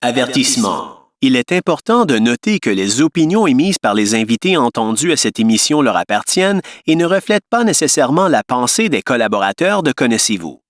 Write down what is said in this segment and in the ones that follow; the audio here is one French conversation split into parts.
Avertissement. Il est important de noter que les opinions émises par les invités entendus à cette émission leur appartiennent et ne reflètent pas nécessairement la pensée des collaborateurs de Connaissez-vous.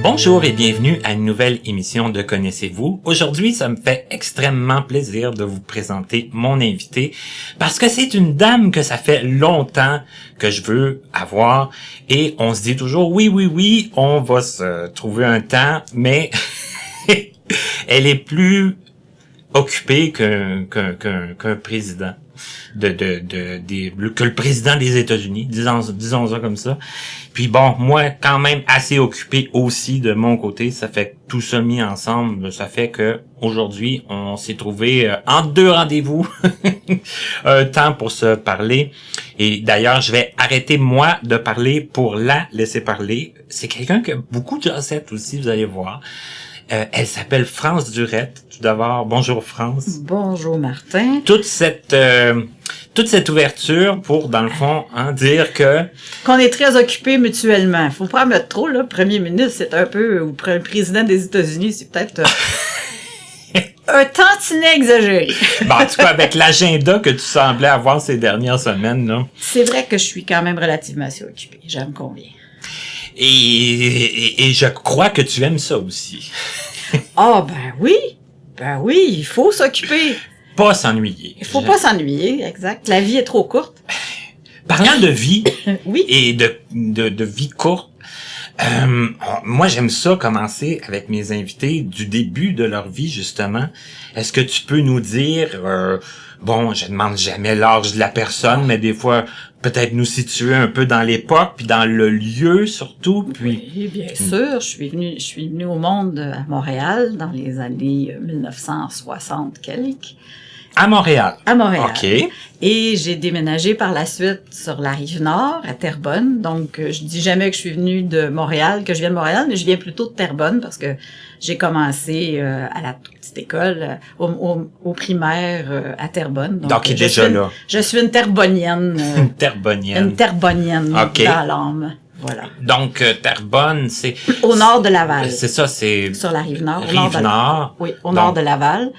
Bonjour et bienvenue à une nouvelle émission de Connaissez-vous. Aujourd'hui, ça me fait extrêmement plaisir de vous présenter mon invité parce que c'est une dame que ça fait longtemps que je veux avoir et on se dit toujours oui, on va se trouver un temps, mais elle est plus occupée qu'un président que le président des États-Unis, disons ça comme ça. Puis bon, moi, quand même assez occupé aussi de mon côté. Ça fait que tout ça mis ensemble, ça fait que aujourd'hui, on s'est trouvé entre deux rendez-vous un temps pour se parler. Et d'ailleurs, je vais arrêter moi de parler pour la laisser parler. C'est quelqu'un qui a beaucoup de jasettes aussi, vous allez voir. Elle s'appelle France Durette. Tout d'abord, bonjour France. Bonjour Martin. Toute cette ouverture pour, dans le fond, dire que... Qu'on est très occupés mutuellement. Faut pas en mettre trop, là. Premier ministre, c'est un peu... Ou le président des États-Unis, c'est peut-être... un tantinet exagéré. Bon, en tout cas, avec l'agenda que tu semblais avoir ces dernières semaines, là. C'est vrai que je suis quand même relativement assez occupée. J'aime combien. Et je crois que tu aimes ça aussi. Ah, ben oui, il faut s'occuper. Pas s'ennuyer. Il faut pas s'ennuyer, exact. La vie est trop courte. Parlant de vie oui. Et de vie courte, moi j'aime ça commencer avec mes invités du début de leur vie justement. Est-ce que tu peux nous dire, bon, je demande jamais l'âge de la personne, mais des fois peut-être nous situer un peu dans l'époque puis dans le lieu surtout. Puis oui, bien sûr. Je suis venue au monde à Montréal dans les années 1960 quelques. À Montréal. À Montréal. OK. Et j'ai déménagé par la suite sur la Rive-Nord, à Terrebonne. Donc, je dis jamais que je suis venue de Montréal, que je viens de Montréal, mais je viens plutôt de Terrebonne parce que j'ai commencé à la petite école, au primaire à Terrebonne. Donc déjà là. Je suis une Terrebonnienne. Une Terrebonnienne. Une Terrebonnienne OK. dans l'âme. Voilà. Donc, Terrebonne, c'est... Au nord de Laval. C'est ça, c'est... Sur la Rive-Nord. Rive-Nord. Oui, au nord de Laval.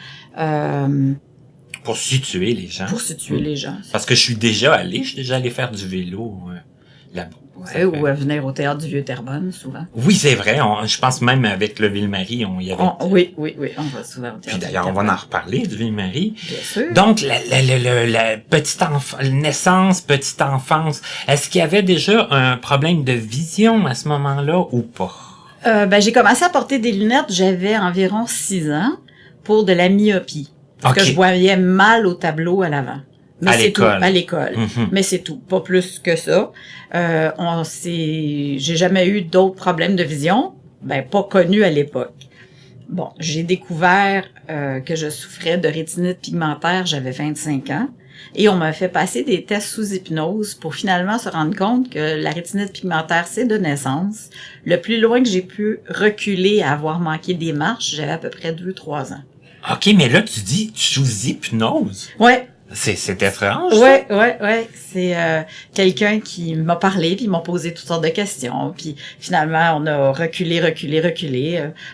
Pour situer les gens. Pour situer les gens. Parce que je suis déjà allé faire du vélo là-bas. Ouais, ou à venir au théâtre du Vieux-Terrebonne, souvent. Oui, c'est vrai. Je pense même avec le Ville-Marie, on y avait... Oui, on va souvent au théâtre. Puis d'ailleurs, on va en reparler du Ville-Marie. Bien sûr. Donc, la petite naissance, petite enfance, est-ce qu'il y avait déjà un problème de vision à ce moment-là ou pas? J'ai commencé à porter des lunettes, j'avais environ 6 ans, pour de la myopie. Parce que je voyais mal au tableau à l'avant. Mais c'est tout, à l'école. Mm-hmm. Mais c'est tout, pas plus que ça. J'ai jamais eu d'autres problèmes de vision, pas connus à l'époque. Bon, j'ai découvert que je souffrais de rétinite pigmentaire, j'avais 25 ans, et on m'a fait passer des tests sous hypnose pour finalement se rendre compte que la rétinite pigmentaire, c'est de naissance. Le plus loin que j'ai pu reculer à avoir manqué des marches, j'avais à peu près 2-3 ans. OK, mais là, tu dis sous hypnose. Ouais. C'est étrange. Ouais. C'est quelqu'un qui m'a parlé, puis m'a posé toutes sortes de questions. Puis finalement, on a reculé,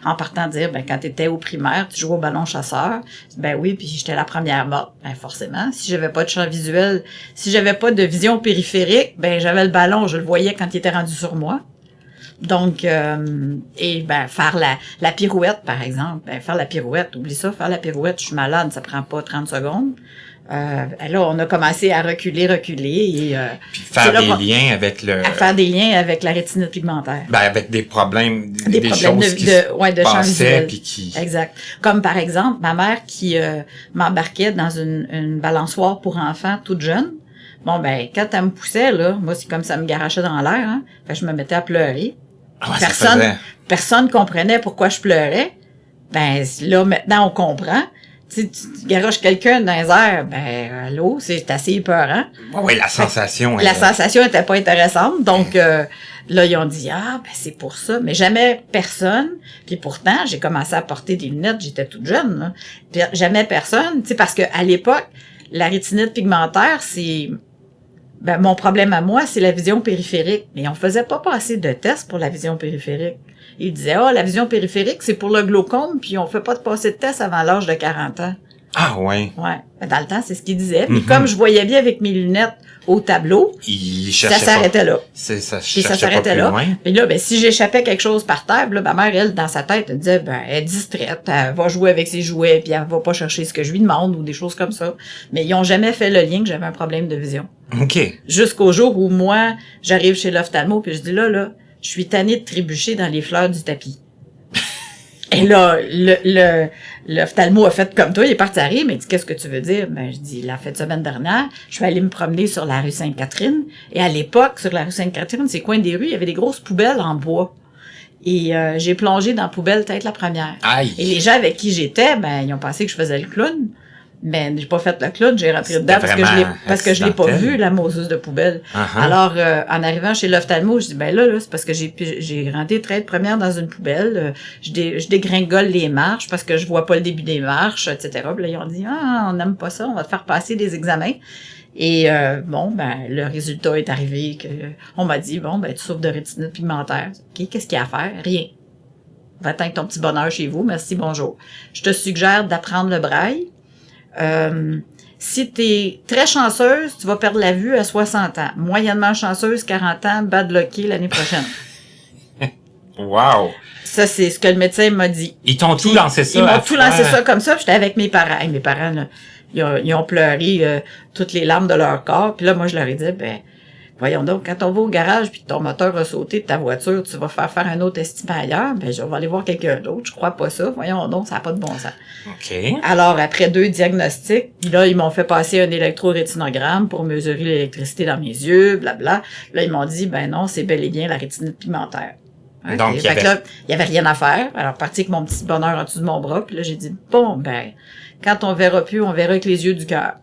en partant dire, quand t'étais au primaire, tu jouais au ballon chasseur. Oui, puis j'étais la première morte. Forcément, si j'avais pas de champ visuel, si j'avais pas de vision périphérique, j'avais le ballon, je le voyais quand il était rendu sur moi. Donc, faire la pirouette, par exemple. Faire la pirouette, oublie ça, faire la pirouette, je suis malade, ça prend pas 30 secondes. Là, on a commencé à reculer et... puis faire des liens avec à faire des liens avec la rétinite pigmentaire. Avec des problèmes, des problèmes choses de champ visuel. Puis qui... Exact. Comme par exemple, ma mère qui m'embarquait dans une balançoire pour enfants toute jeune. Bon, quand elle me poussait, là, moi, c'est comme ça me garachait dans l'air, hein. Je me mettais à pleurer. Ouais, personne comprenait pourquoi je pleurais. Ben là, maintenant, on comprend. Tu garoches quelqu'un dans les airs, ben allô, c'est assez épeurant. Oui, la sensation. La sensation était pas intéressante, donc là, ils ont dit, ah, ben c'est pour ça. Mais jamais personne, puis pourtant, j'ai commencé à porter des lunettes, j'étais toute jeune, là. Puis jamais personne, tu sais, parce que à l'époque, la rétinite pigmentaire, c'est... Ben, mon problème à moi, c'est la vision périphérique. Mais on faisait pas assez de tests pour la vision périphérique. Ils disaient, la vision périphérique, c'est pour le glaucome, puis on fait pas de passer de test avant l'âge de 40 ans. Ah, ouais. Ouais. Ben, dans le temps, c'est ce qu'ils disaient. Puis comme je voyais bien avec mes lunettes au tableau, ça s'arrêtait là. Ça s'arrêtait là. Puis là, ben, si j'échappais quelque chose par terre, là, ma mère, elle, dans sa tête, elle disait, ben, elle est distraite, elle va jouer avec ses jouets, puis elle va pas chercher ce que je lui demande ou des choses comme ça. Mais ils ont jamais fait le lien que j'avais un problème de vision. OK. Jusqu'au jour où moi, j'arrive chez l'ophtalmo, puis je dis là, je suis tannée de trébucher dans les fleurs du tapis. Et là, l'ophtalmo a fait comme toi, il est parti à rire, mais il dit, qu'est-ce que tu veux dire? Ben, je dis, la fin de semaine dernière, je suis allée me promener sur la rue Sainte-Catherine, et à l'époque, sur la rue Sainte-Catherine, ces coins des rues, il y avait des grosses poubelles en bois. Et j'ai plongé dans la poubelle tête la première. Aïe. Et les gens avec qui j'étais, ben, ils ont pensé que je faisais le clown. Ben, j'ai pas fait le clown, j'ai rentré dedans parce que je l'ai pas vu, la moseuse de poubelle. Alors, en arrivant chez l'ophtalmo, je dis, ben là, c'est parce que j'ai rentré tête première dans une poubelle, je dégringole les marches parce que je vois pas le début des marches, etc. Puis là, ils ont dit, on n'aime pas ça, on va te faire passer des examens. Et, le résultat est arrivé que, on m'a dit, tu souffres de rétinite pigmentaire. OK, qu'est-ce qu'il y a à faire? Rien. Va-t'en avec ton petit bonheur chez vous, merci, bonjour. Je te suggère d'apprendre le braille. Si t'es très chanceuse, tu vas perdre la vue à 60 ans. Moyennement chanceuse, 40 ans, bad lucky l'année prochaine. Wow! Ça, c'est ce que le médecin m'a dit. Ils t'ont tout lancé ça. Ils m'ont tout lancé ça comme ça. J'étais avec mes parents. Et mes parents, là, ils ont pleuré toutes les larmes de leur corps. Puis là, moi, je leur ai dit, voyons donc, quand on va au garage puis que ton moteur a sauté de ta voiture, tu vas faire un autre estimé ailleurs, je vais aller voir quelqu'un d'autre. Je crois pas ça. Voyons donc, ça n'a pas de bon sens. OK. Alors, après 2 diagnostics, là, ils m'ont fait passer un électrorétinogramme pour mesurer l'électricité dans mes yeux, blabla. Là, ils m'ont dit, non, c'est bel et bien la rétinite pigmentaire. Okay. Donc, il y avait rien à faire. Alors, parti avec mon petit bonheur en dessous de mon bras, puis là, j'ai dit, quand on verra plus, on verra avec les yeux du cœur.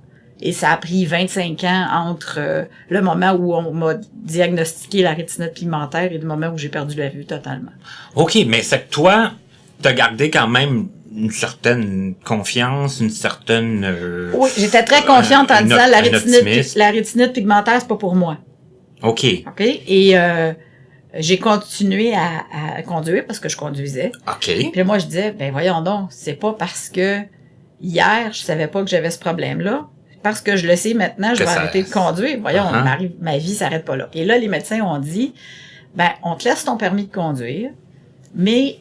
Et ça a pris 25 ans entre le moment où on m'a diagnostiqué la rétinite pigmentaire et le moment où j'ai perdu la vue totalement. OK, mais c'est que toi, t'as gardé quand même une certaine confiance, une certaine... oui, j'étais très confiante en disant la rétinite pigmentaire, c'est pas pour moi. OK. OK? Et j'ai continué à conduire parce que je conduisais. OK. Puis là, moi, je disais, voyons donc, c'est pas parce que hier, je savais pas que j'avais ce problème-là. Parce que je le sais maintenant, je vais arrêter de conduire. Voyons, ma vie s'arrête pas là. Et là, les médecins ont dit, on te laisse ton permis de conduire, mais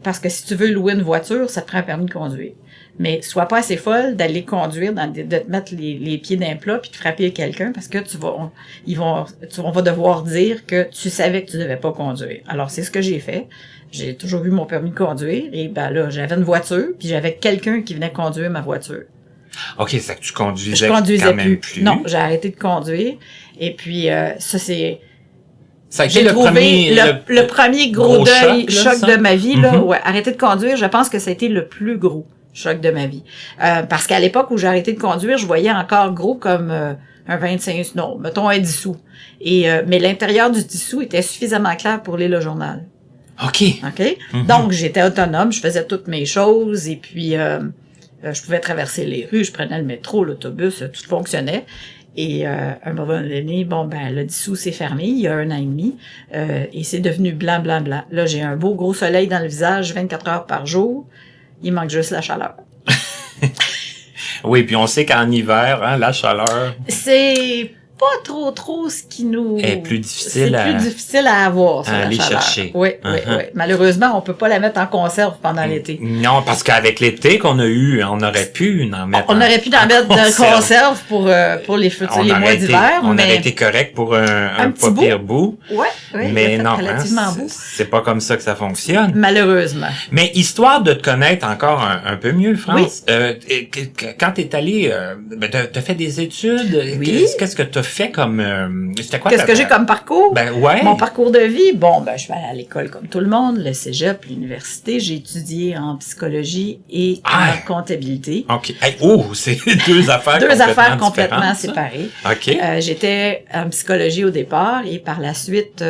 parce que si tu veux louer une voiture, ça te prend un permis de conduire. Mais sois pas assez folle d'aller conduire, de te mettre les pieds d'un plat puis de frapper quelqu'un parce que on va devoir dire que tu savais que tu devais pas conduire. Alors, c'est ce que j'ai fait. J'ai toujours eu mon permis de conduire et là, j'avais une voiture puis j'avais quelqu'un qui venait conduire ma voiture. OK, c'est que tu conduisais quand même plus. Non, j'ai arrêté de conduire. Et puis, ça, c'est... Ça a été j'ai trouvé le premier gros deuil, choc de ma vie. Là, arrêter de conduire, je pense que ça a été le plus gros choc de ma vie. Parce qu'à l'époque où j'ai arrêté de conduire, je voyais encore gros comme un 25... Non, mettons un 10 sous. Mais l'intérieur du 10 sous était suffisamment clair pour lire le journal. OK. Donc, j'étais autonome, je faisais toutes mes choses et puis... je pouvais traverser les rues, je prenais le métro, l'autobus, tout fonctionnait. Et un moment donné, le 10 sous s'est fermé il y a 1 an et demi et c'est devenu blanc, blanc, blanc. Là, j'ai un beau gros soleil dans le visage 24 heures par jour. Il manque juste la chaleur. Oui, puis on sait qu'en hiver, la chaleur... C'est pas trop ce qui nous... est plus difficile plus difficile à avoir, ça, à la aller chaleur. chercher. Oui. Malheureusement, on peut pas la mettre en conserve pendant l'été. Non, parce qu'avec l'été qu'on a eu, on aurait pu en mettre on aurait pu en mettre en conserve pour les mois d'hiver. On aurait été correct pour un pas pire bout. Oui, mais non, beau. c'est pas comme ça que ça fonctionne. Malheureusement. Mais histoire de te connaître encore un peu mieux, France, quand t'es allé, t'as fait des études. Oui. Qu'est-ce que t'as t'as fait comme... c'était quoi Qu'est-ce que j'ai comme parcours? Ben, ouais. Mon parcours de vie, bon, ben, je vais aller à l'école comme tout le monde, le cégep, l'université. J'ai étudié en psychologie et en comptabilité. OK. Hey, c'est deux affaires complètement séparées. OK. J'étais en psychologie au départ et par la suite,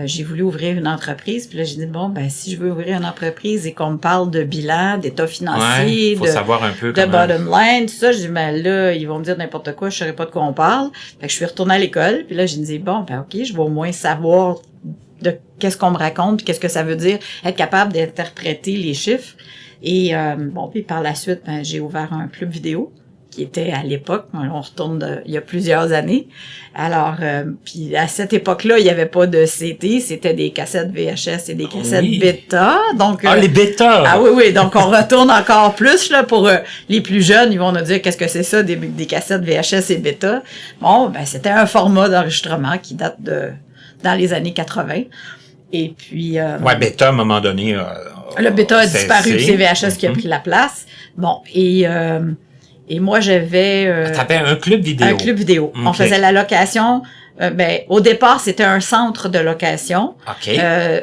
j'ai voulu ouvrir une entreprise. Puis là, j'ai dit, bon, ben si je veux ouvrir une entreprise et qu'on me parle de bilan, d'état financier, faut savoir un peu de bottom line, tout ça, je dis, ben là, ils vont me dire n'importe quoi, je saurais pas de quoi on parle. Fait que je suis retournée à l'école. Puis là, j'ai dit, bon, ben OK, je vais au moins savoir de qu'est-ce qu'on me raconte, puis qu'est-ce que ça veut dire, être capable d'interpréter les chiffres. Et bon, puis par la suite, ben j'ai ouvert un club vidéo qui était à l'époque, on retourne il y a plusieurs années. Alors, puis à cette époque-là, il n'y avait pas de CT, c'était des cassettes VHS et des cassettes bêta. Donc, les bêta! Ah oui, donc on retourne encore plus là pour les plus jeunes, ils vont nous dire qu'est-ce que c'est ça, des cassettes VHS et bêta. Bon, ben c'était un format d'enregistrement qui date de dans les années 80. Et puis... bêta, à un moment donné... le bêta a disparu, puis c'est VHS qui a pris la place. Bon, et moi, j'avais... T'avais un club vidéo. Un club vidéo. Okay. On faisait la location. Au départ, c'était un centre de location. OK.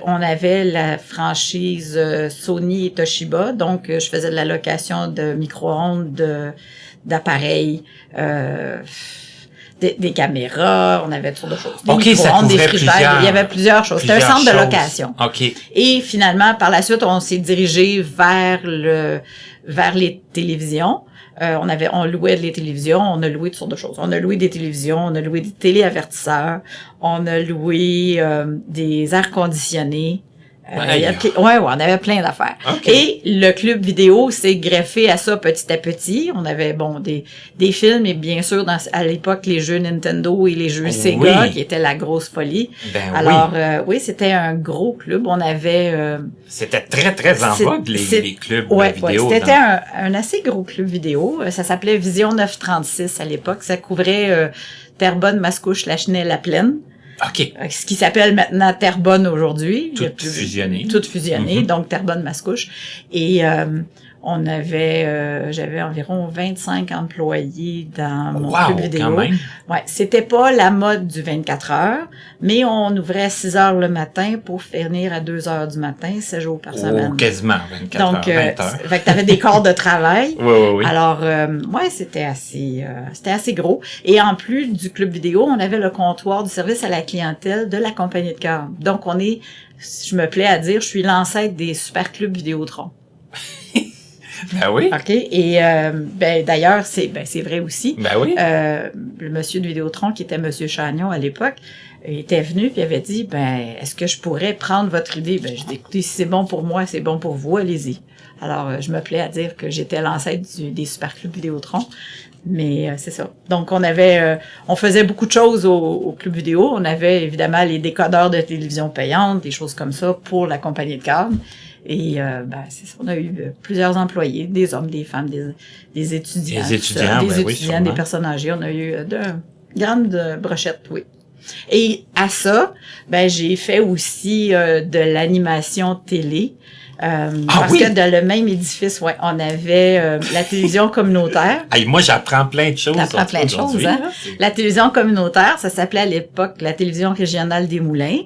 On avait la franchise Sony et Toshiba. Donc, je faisais de la location de micro-ondes, d'appareils, des caméras, on avait toutes sortes de choses. Des micro-ondes, des frigidaires, il y avait plusieurs choses. C'était un centre de location. OK. Et finalement, par la suite, on s'est dirigé vers les télévisions. On louait les télévisions, on a loué toutes sortes de choses. On a loué des télévisions, on a loué des téléavertisseurs, on a loué des airs conditionnés. On avait plein d'affaires. Okay. Et le club vidéo s'est greffé à ça petit à petit. On avait des films et bien sûr à l'époque les jeux Nintendo et les jeux Sega qui étaient la grosse folie. Alors c'était un gros club. On avait c'était très très en vogue les clubs vidéo. C'était un assez gros club vidéo. Ça s'appelait Vision 936 à l'époque. Ça couvrait Terrebonne, Mascouche, La Chenelle, La Plaine. OK. Ce qui s'appelle maintenant Terrebonne aujourd'hui. Tout fusionné. Tout fusionné, donc Terrebonne-Mascouche. Et j'avais environ 25 employés dans mon club vidéo. Quand même. Ouais, c'était pas la mode du 24 heures, mais on ouvrait à 6 heures le matin pour finir à 2 heures du matin, 7 jours par semaine. Quasiment 24 heures, 20 heures. Fait que t'avais des corps de travail. Oui. Alors, c'était assez gros. Et en plus du club vidéo, on avait le comptoir du service à la clientèle de la compagnie de cœur. Donc, je me plais à dire, je suis l'ancêtre des super clubs Vidéotron. Ben oui. OK. Et d'ailleurs, c'est vrai aussi. Ben oui. Le monsieur de Vidéotron, qui était monsieur Chagnon à l'époque, était venu puis avait dit, est-ce que je pourrais prendre votre idée? Je dis, écoutez, si c'est bon pour moi, c'est bon pour vous, allez-y. Alors, je me plais à dire que j'étais l'ancêtre des super clubs Vidéotron. Mais c'est ça. Donc, on faisait beaucoup de choses au club vidéo. On avait évidemment les décodeurs de télévision payante, des choses comme ça pour la compagnie de câble. Et c'est ça, on a eu plusieurs employés, des hommes, des femmes, des étudiants. Des étudiants, des personnes âgées. On a eu de grandes brochettes, oui. Et à ça, j'ai fait aussi de l'animation télé. Parce que dans le même édifice, on avait la télévision communautaire. Hey, moi, j'apprends plein de choses. T'apprends plein de choses, hein? La télévision communautaire, ça s'appelait à l'époque la télévision régionale des Moulins.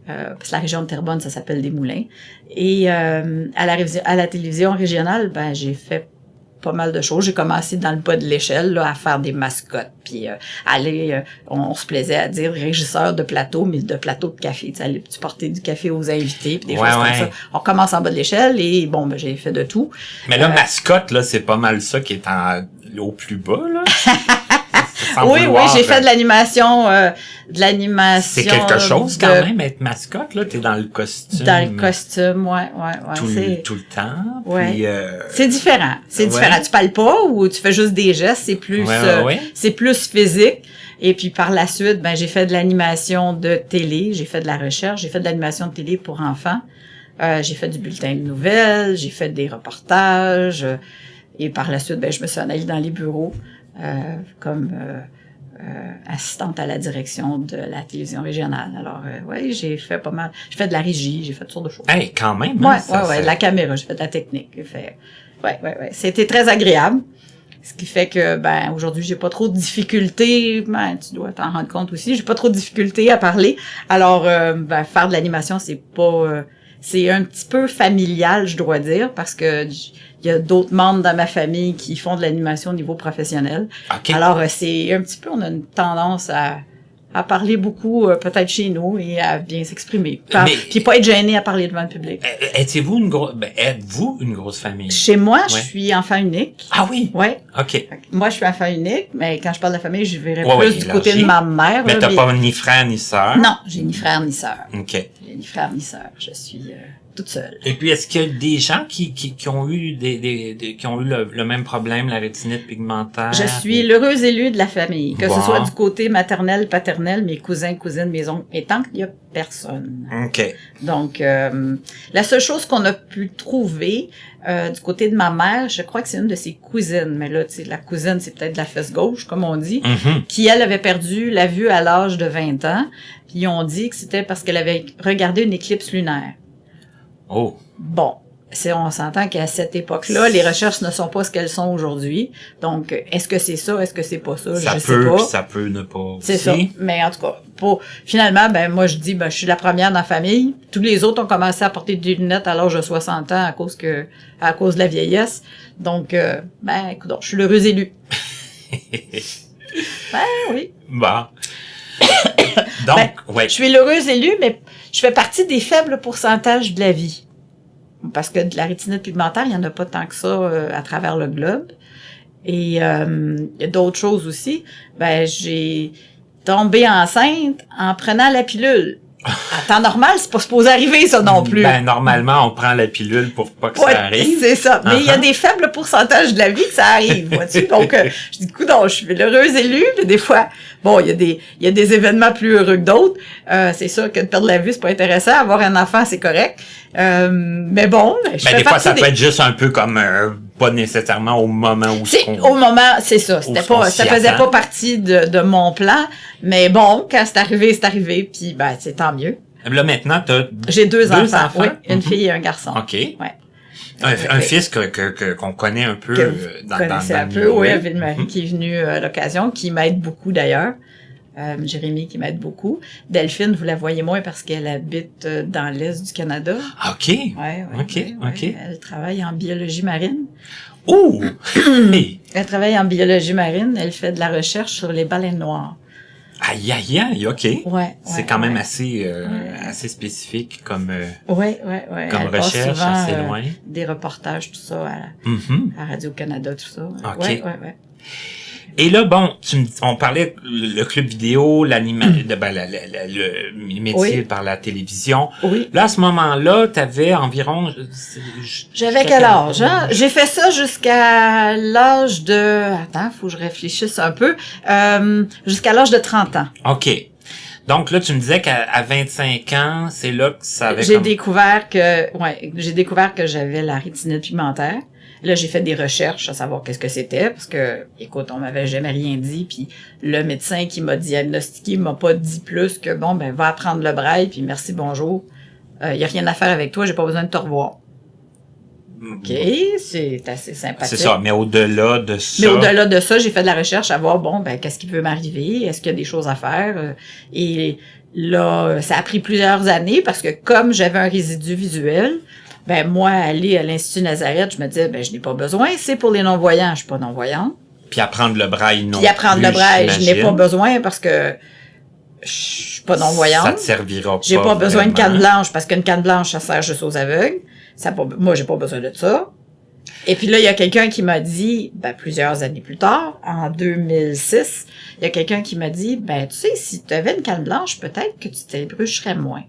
Parce que la région de Terrebonne, ça s'appelle des Moulins. Et à la télévision régionale, j'ai fait pas mal de choses. J'ai commencé dans le bas de l'échelle là, à faire des mascottes, puis on se plaisait à dire régisseur de plateau, mais de plateau de café. Tu portais du café aux invités, puis des choses comme ça. On commence en bas de l'échelle et j'ai fait de tout. Mais là, mascotte, là, c'est pas mal ça qui est au plus bas, là. Oui, j'ai fait de l'animation. C'est quelque chose quand même, être mascotte, là. T'es dans le costume. Dans le costume, ouais. Tout le temps. Ouais. Puis, c'est différent. C'est différent. Tu parles pas ou tu fais juste des gestes. C'est plus, c'est plus physique. Et puis, par la suite, j'ai fait de l'animation de télé. J'ai fait de la recherche. J'ai fait de l'animation de télé pour enfants. J'ai fait du bulletin de nouvelles. J'ai fait des reportages. Et par la suite, je me suis en allée dans les bureaux. Comme assistante à la direction de la télévision régionale. Alors, j'ai fait pas mal. J'ai fait de la régie, j'ai fait toutes sortes de choses. Hey, quand même. De la caméra, j'ai fait de la technique. J'ai fait, ouais. C'était très agréable. Ce qui fait que, aujourd'hui, j'ai pas trop de difficultés. Tu dois t'en rendre compte aussi. J'ai pas trop de difficultés à parler. Alors, faire de l'animation, c'est pas... c'est un petit peu familial, je dois dire, parce que il y a d'autres membres dans ma famille qui font de l'animation au niveau professionnel. Okay. Alors, c'est un petit peu... On a une tendance à parler beaucoup, peut-être chez nous, et à bien s'exprimer. Puis pas être gêné à parler devant le public. Êtes-vous une grosse famille? Chez moi, je suis enfant unique. Ah oui? Ouais. OK. Moi, je suis enfant unique, mais quand je parle de la famille, je verrais plus du côté de ma mère. Mais là, t'as pas ni frère ni sœur? Non, j'ai ni frère ni sœur. OK. J'ai ni frère ni sœur. Je suis toute seule. Et puis, est-ce qu'il y a des gens qui ont eu qui ont eu le même problème, la rétinite pigmentaire? Je suis l'heureuse élue de la famille, que ce soit du côté maternel, paternel, mes cousins, cousines, mes oncles, et tant qu'il y a personne. OK. Donc, la seule chose qu'on a pu trouver du côté de ma mère, je crois que c'est une de ses cousines, mais là, tu sais, la cousine, c'est peut-être la fesse gauche, comme on dit, qui, elle, avait perdu la vue à l'âge de 20 ans, puis on dit que c'était parce qu'elle avait regardé une éclipse lunaire. Oh. Bon. On s'entend qu'à cette époque-là, les recherches ne sont pas ce qu'elles sont aujourd'hui. Donc, est-ce que c'est ça? Est-ce que c'est pas ça? Je sais pas. Ça peut ne pas. C'est ça. Mais en tout cas, finalement, moi, je dis, je suis la première dans la famille. Tous les autres ont commencé à porter des lunettes à l'âge de 60 ans à cause de la vieillesse. Donc, écoute, je suis l'heureuse élue. Oui. Bon. Donc, ouais. Je suis l'heureuse élue, mais je fais partie des faibles pourcentages de la vie. Parce que de la rétinite pigmentaire, il n'y en a pas tant que ça à travers le globe. Et il y a d'autres choses aussi. J'ai tombé enceinte en prenant la pilule. À temps normal, c'est pas supposé arriver, ça non plus. Normalement, on prend la pilule pour pas que ça arrive. C'est ça. Mais il y a des faibles pourcentages de la vie que ça arrive, vois-tu. Donc, je dis, je suis l'heureuse élue, mais des fois, il y a des événements plus heureux que d'autres. C'est sûr que de perdre la vue, c'est pas intéressant. Avoir un enfant, c'est correct. Mais bon, je fais des fois, ça peut être juste un peu comme, pas nécessairement au moment où au moment, c'est ça. Ça faisait pas partie de mon plan. Mais bon, quand c'est arrivé, puis c'est tant mieux. Là, maintenant, j'ai deux enfants. Oui, une fille et un garçon. OK. Ouais. Un fils qu'on connaît un peu dans un peu, oui, Ville-Marie qui est venu à l'occasion, qui m'aide beaucoup d'ailleurs. Jérémy qui m'aide beaucoup. Delphine, vous la voyez moins parce qu'elle habite dans l'Est du Canada. OK. Ouais. OK. Elle travaille en biologie marine. Oh! Elle travaille en biologie marine. Elle fait de la recherche sur les baleines noires. Aïe, OK. Ouais. C'est quand même assez spécifique comme Elle recherche, souvent, assez loin. Des reportages, tout ça, à Radio-Canada, tout ça. OK. Ouais. Et là, on parlait le club vidéo, le métier par la télévision. Oui. Là, à ce moment-là, t'avais environ... J'avais quel âge, hein? J'ai fait ça jusqu'à l'âge de... Attends, faut que je réfléchisse un peu. Jusqu'à l'âge de 30 ans. OK. Donc là, tu me disais qu'à 25 ans, c'est là que ça avait... J'ai découvert que j'avais la rétinite pigmentaire. Là, j'ai fait des recherches à savoir qu'est-ce que c'était, parce que, écoute, on m'avait jamais rien dit, puis le médecin qui m'a diagnostiqué m'a pas dit plus que, va apprendre le braille, puis merci, bonjour. Y a rien à faire avec toi, j'ai pas besoin de te revoir. OK, c'est assez sympathique. C'est ça, mais au-delà de ça... j'ai fait de la recherche à voir, qu'est-ce qui peut m'arriver? Est-ce qu'il y a des choses à faire? Et là, ça a pris plusieurs années, parce que comme j'avais un résidu visuel, moi, aller à l'Institut Nazareth, je me disais, je n'ai pas besoin, c'est pour les non-voyants, je suis pas non-voyante. Puis apprendre le braille non. Puis apprendre le braille, je n'ai pas besoin parce que je suis pas non-voyante. Ça te servira pas. J'ai pas besoin de canne blanche parce qu'une canne blanche, ça sert juste aux aveugles. Moi, j'ai pas besoin de ça. Et puis là, il y a quelqu'un qui m'a dit, plusieurs années plus tard, en 2006, il y a quelqu'un qui m'a dit, tu sais, si tu avais une canne blanche, peut-être que tu t'ébrucherais moins.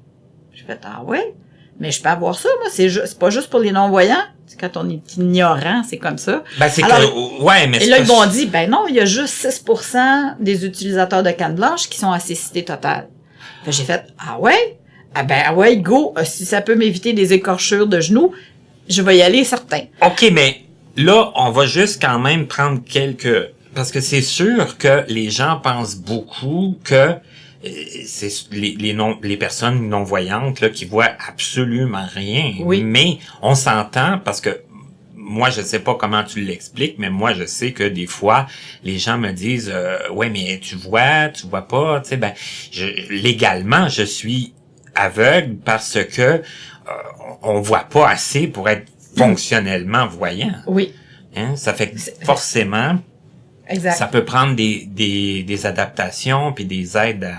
J'ai fait, ah ouais? Mais je peux avoir ça, moi. C'est pas juste pour les non-voyants. C'est quand on est ignorant, c'est comme ça. Mais et là, ils m'ont dit, non, il y a juste 6% des utilisateurs de canne blanche qui sont à cécité totale. J'ai fait, ah ouais? Ouais, go. Si ça peut m'éviter des écorchures de genoux, je vais y aller, certain. OK, mais là, on va juste quand même prendre parce que c'est sûr que les gens pensent beaucoup que c'est les personnes non-voyantes là qui voient absolument rien. Oui. Mais on s'entend parce que moi, je sais pas comment tu l'expliques, mais moi, je sais que des fois, les gens me disent, ouais, mais tu vois pas, tu sais, ben, légalement, je suis aveugle parce que on voit pas assez pour être fonctionnellement voyant. Oui. Hein? Ça fait que forcément, Exact. ça peut prendre des adaptations puis des aides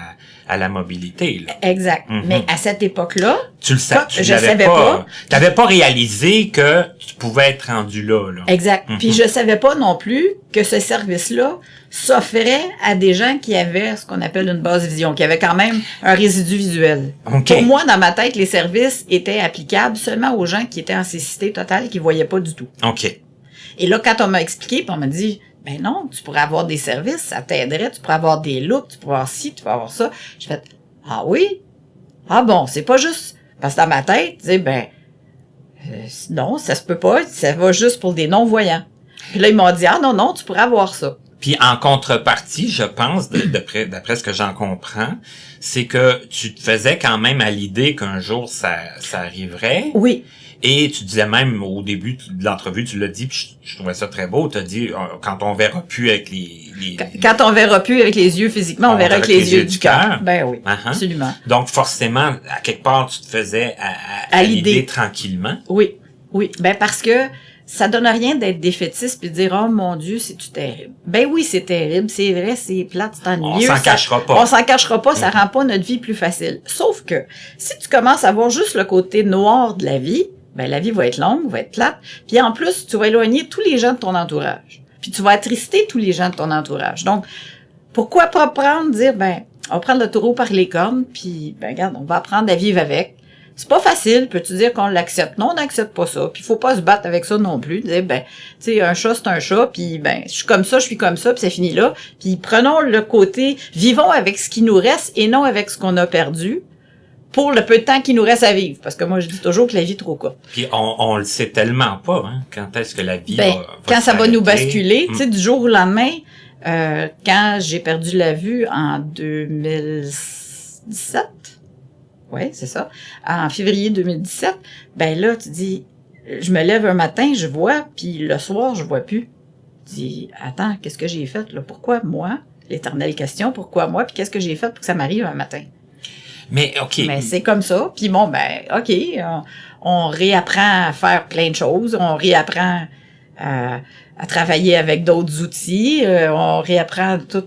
à la mobilité, là. Exact. Mhm. Mais à cette époque-là, Tu le sais, je savais pas. T'avais pas réalisé que tu pouvais être rendu là. Exact. Mhm. Puis je savais pas non plus que ce service-là s'offrait à des gens qui avaient ce qu'on appelle une basse vision, qui avaient quand même un résidu visuel. OK. Pour moi, dans ma tête, les services étaient applicables seulement aux gens qui étaient en cécité totale, qui voyaient pas du tout. OK. Et là, quand on m'a expliqué, puis on m'a dit, ben non, tu pourrais avoir des services, ça t'aiderait, tu pourrais avoir des looks, tu pourrais avoir ci, tu pourrais avoir ça. J'ai fait, ah oui? Ah bon, c'est pas juste. Parce que dans ma tête, tu sais, non, ça se peut pas, ça va juste pour des non-voyants. Puis là, ils m'ont dit, ah non, tu pourrais avoir ça. Puis en contrepartie, je pense, d'après ce que j'en comprends, c'est que tu te faisais quand même à l'idée qu'un jour ça arriverait. Oui. Et tu disais même au début de l'entrevue, tu l'as dit, puis je trouvais ça très beau, tu as dit, quand on verra plus avec les... Quand on verra plus avec les yeux physiquement, on verra avec les yeux du cœur. Ben oui, Uh-huh. absolument. Donc forcément, à quelque part, tu te faisais à l'idée tranquillement. Oui. Ben parce que ça donne rien d'être défaitiste puis de dire, oh mon Dieu, c'est-tu terrible. Ben oui, c'est terrible, c'est vrai, c'est plate, c'est ennuyeux. On s'en cachera pas. On s'en cachera pas, ça rend pas notre vie plus facile. Sauf que, si tu commences à voir juste le côté noir de la vie, ben la vie va être longue, va être plate. Puis en plus, tu vas éloigner tous les gens de ton entourage. Puis tu vas attrister tous les gens de ton entourage. Donc, pourquoi pas dire, ben, on va prendre le taureau par les cornes, puis, ben regarde, on va apprendre à vivre avec. C'est pas facile, peux-tu dire qu'on l'accepte? Non, on n'accepte pas ça. Puis faut pas se battre avec ça non plus. Dire, ben, tu sais, un chat, c'est un chat, puis ben, je suis comme ça, puis ça finit là. Puis prenons le côté, vivons avec ce qui nous reste et non avec ce qu'on a perdu, pour le peu de temps qu'il nous reste à vivre. Parce que moi, je dis toujours que la vie est trop courte. Puis on le sait tellement pas, hein, quand est-ce que la vie va quand ça va nous s'arrêter. basculer, tu sais, du jour au lendemain, quand j'ai perdu la vue en 2017, ouais, c'est ça, en février 2017, ben là, tu dis, je me lève un matin, je vois, puis le soir, je vois plus. Tu dis, attends, qu'est-ce que j'ai fait, là? Pourquoi moi? L'éternelle question, pourquoi moi? Puis qu'est-ce que j'ai fait pour que ça m'arrive un matin? Mais OK. Mais c'est comme ça. Puis bon, ben, OK, on réapprend à faire plein de choses. On réapprend à travailler avec d'autres outils. On réapprend tout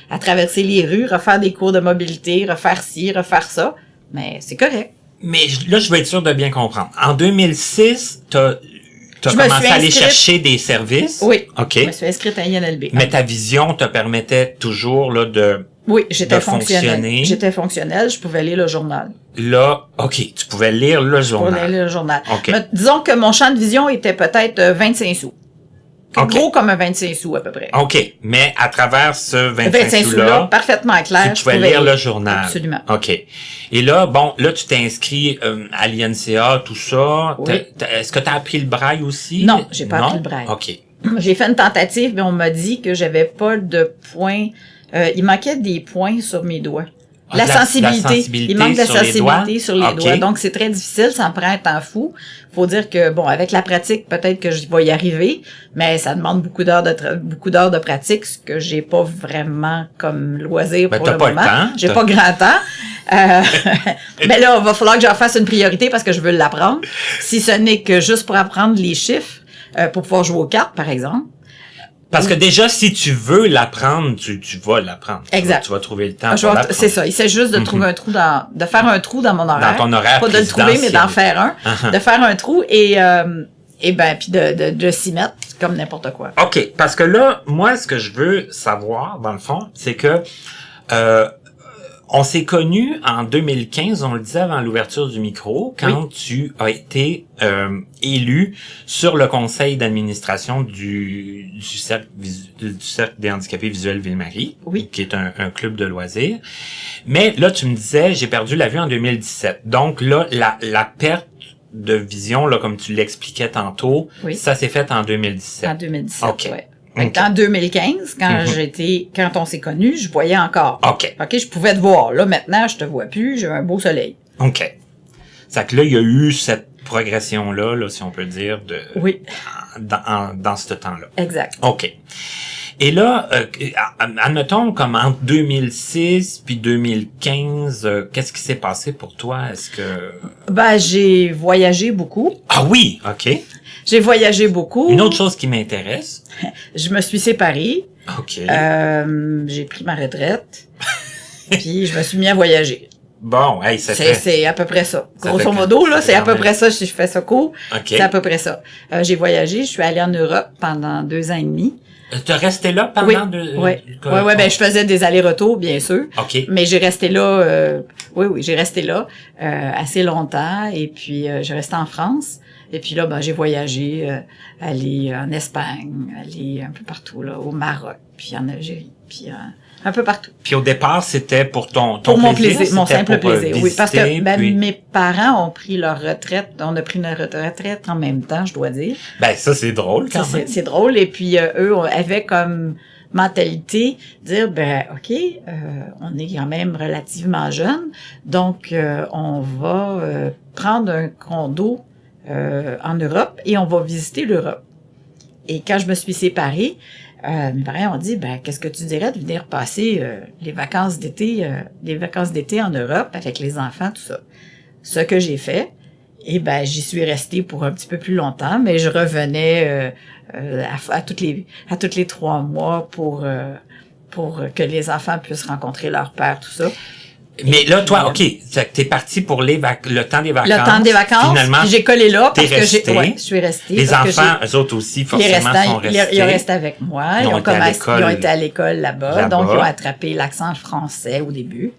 à traverser les rues, refaire des cours de mobilité, refaire ci, refaire ça. Mais c'est correct. Mais là, je vais être sûr de bien comprendre. En 2006, t'as commencé à aller chercher des services. Oui. OK. Je me suis inscrite à INLB. Mais ta vision te permettait toujours là oui, j'étais de fonctionnelle. fonctionner. J'étais fonctionnelle, je pouvais lire le journal. Là, OK, tu pouvais lire le journal. Je pouvais lire le journal. OK. Mais disons que mon champ de vision était peut-être 25 sous. OK. Gros comme un 25 sous à peu près. OK, mais à travers ce 25 sous-là, parfaitement clair. tu pouvais lire le journal. Absolument. OK. Et là, bon, là, tu t'es inscrit à l'INCA, tout ça. Oui. Est-ce que tu as appris le braille aussi? Non, j'ai pas appris le braille. OK. J'ai fait une tentative, mais on m'a dit que j'avais pas de points. Il manquait des points sur mes doigts. La sensibilité Il manque de la sur les sensibilité doigts? sur les OK. doigts. Donc, c'est très difficile. Ça me prend un temps fou. Faut dire que, bon, avec la pratique, peut-être que je vais y arriver, mais ça demande beaucoup d'heures de pratique, ce que j'ai pas vraiment comme loisir pour le pas moment. Le temps. J'ai pas grand temps. Mais là, il va falloir que j'en fasse une priorité parce que je veux l'apprendre. Si ce n'est que juste pour apprendre les chiffres, pour pouvoir jouer aux cartes, par exemple. Parce que déjà, si tu veux l'apprendre, tu vas l'apprendre. Exact. Tu vas trouver le temps pour l'apprendre. C'est ça. Il s'agit juste de trouver un trou de faire un trou dans mon horaire. Dans ton horaire Pas de le trouver, mais d'en faire un. Uh-huh. De faire un trou et puis de s'y mettre comme n'importe quoi. OK. Parce que là, moi, ce que je veux savoir, dans le fond, c'est que, on s'est connus en 2015, on le disait avant l'ouverture du micro, quand tu as été élu sur le conseil d'administration du cercle des handicapés visuels Ville-Marie, qui est un club de loisirs. Mais là, tu me disais, j'ai perdu la vue en 2017. Donc là, la perte de vision, là, comme tu l'expliquais tantôt, ça s'est fait en 2017. En 2017, OK. ouais. Okay. En 2015, quand on s'est connus, je voyais encore. OK. OK, je pouvais te voir. Là, maintenant, je te vois plus, j'ai un beau soleil. OK. C'est que là, il y a eu cette progression-là, là, si on peut dire, Oui, dans ce temps-là. exact. OK. Et là, admettons, comme entre 2006 puis 2015, qu'est-ce qui s'est passé pour toi? Est-ce que... Ben, j'ai voyagé beaucoup. Ah oui! OK. J'ai voyagé beaucoup. Une autre chose qui m'intéresse. Je me suis séparée. OK. J'ai pris ma retraite. Puis je me suis mis à voyager. Bon, hey, C'est à peu près ça. Ça Grosso fait modo, que- là, c'est à peu près ça si je fais ça court. OK. C'est à peu près ça. J'ai voyagé, je suis allée en Europe pendant 2 ans et demi. T'as resté là pendant Oui, deux... oui. Ouais, ben je faisais des allers-retours, bien sûr. OK. Mais j'ai resté là, oui, j'ai resté là assez longtemps. Et puis, j'ai resté en France. Et puis là, ben, j'ai voyagé, aller en Espagne, aller un peu partout, là, au Maroc, puis en Algérie, puis un peu partout. Puis au départ, c'était pour ton Pour mon plaisir, mon c'était simple pour, plaisir, oui. Parce que visiter, ben, puis- mes parents ont pris leur retraite, on a pris notre retraite en même temps, je dois dire. Ben, ça, c'est drôle, quand Ça, même. c'est drôle. Et puis, eux avaient comme mentalité dire, ben, OK, on est quand même relativement jeunes, donc on va prendre un condo en Europe et on va visiter l'Europe. Et quand je me suis séparée, mes parents ont dit, ben, qu'est-ce que tu dirais de venir passer les vacances d'été en Europe avec les enfants, tout ça. Ce que j'ai fait, et ben, j'y suis restée pour un petit peu plus longtemps, mais je revenais à toutes les 3 mois pour que les enfants puissent rencontrer leur père, tout ça. Mais là, toi, puis, OK, t'es parti pour le temps des vacances. Le temps des vacances, Finalement, puis j'ai collé là t'es parce que resté. je suis restée. les parce que enfants, eux autres aussi, les forcément, restants, sont restés. ils restent avec moi. Ils ont été à l'école. Ils ont été à l'école là-bas. Là-bas. Donc, ils ont attrapé l'accent français au début.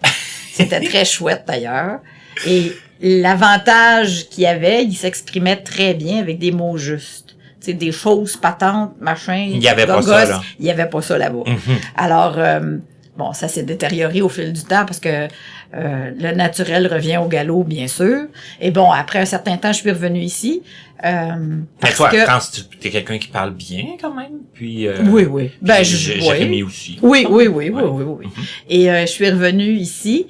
C'était très chouette, d'ailleurs. Et l'avantage qu'il y avait, ils s'exprimaient très bien avec des mots justes. Tu sais, des fausses patentes, machin. Il y avait pas gogos. ça, là. Il y avait pas ça là-bas. Mhm. Alors, bon, ça s'est détérioré au fil du temps parce que le naturel revient au galop, bien sûr. Et bon, après un certain temps, je suis revenue ici. Mais Parce toi, que... France, t'es quelqu'un qui parle bien, quand même. Puis, Oui, oui. Ben, Jérémy aussi. Oui. Ouais. Mhm. Et je suis revenue ici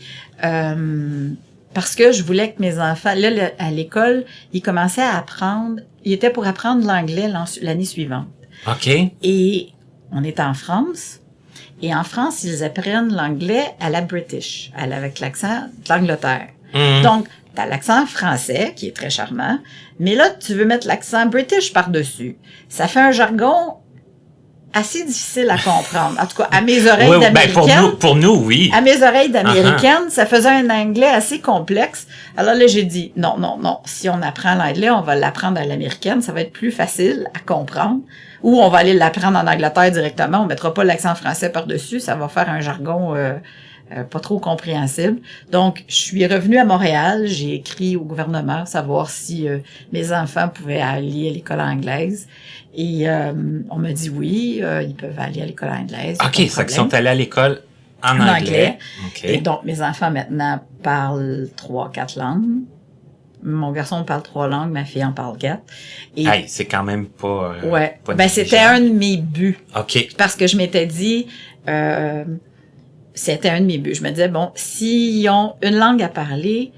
parce que je voulais que mes enfants, là, à l'école, ils commençaient à apprendre, ils étaient pour apprendre l'anglais l'année suivante. OK. Et on est en France. Et en France, ils apprennent l'anglais à la British, avec l'accent de l'Angleterre. Mhm. Donc, t'as l'accent français, qui est très charmant, mais là, tu veux mettre l'accent British par-dessus. Ça fait un jargon assez difficile à comprendre. En tout cas, à mes oreilles Ouais, ben, d'américaine. pour nous, oui. À mes oreilles d'américaine, ça faisait un anglais assez complexe. Alors là, j'ai dit, non. Si on apprend l'anglais, on va l'apprendre à l'américaine. Ça va être plus facile à comprendre. Ou on va aller l'apprendre en Angleterre directement. On mettra pas l'accent français par-dessus. Ça va faire un jargon pas trop compréhensible. Donc, je suis revenue à Montréal. J'ai écrit au gouvernement savoir si mes enfants pouvaient aller à l'école anglaise. Et on m'a dit oui, ils peuvent aller à l'école anglaise. OK, c'est qu'ils sont allés à l'école en anglais. OK. Et donc, mes enfants, maintenant, parlent 3-4 langues. Mon garçon parle 3 langues, ma fille en parle 4. Et, Hey, c'est quand même pas... ouais. pas Ben, c'était négligeable. un de mes buts. OK. Parce que je m'étais dit, c'était un de mes buts. Je me disais, bon, s'ils ont une langue à parler,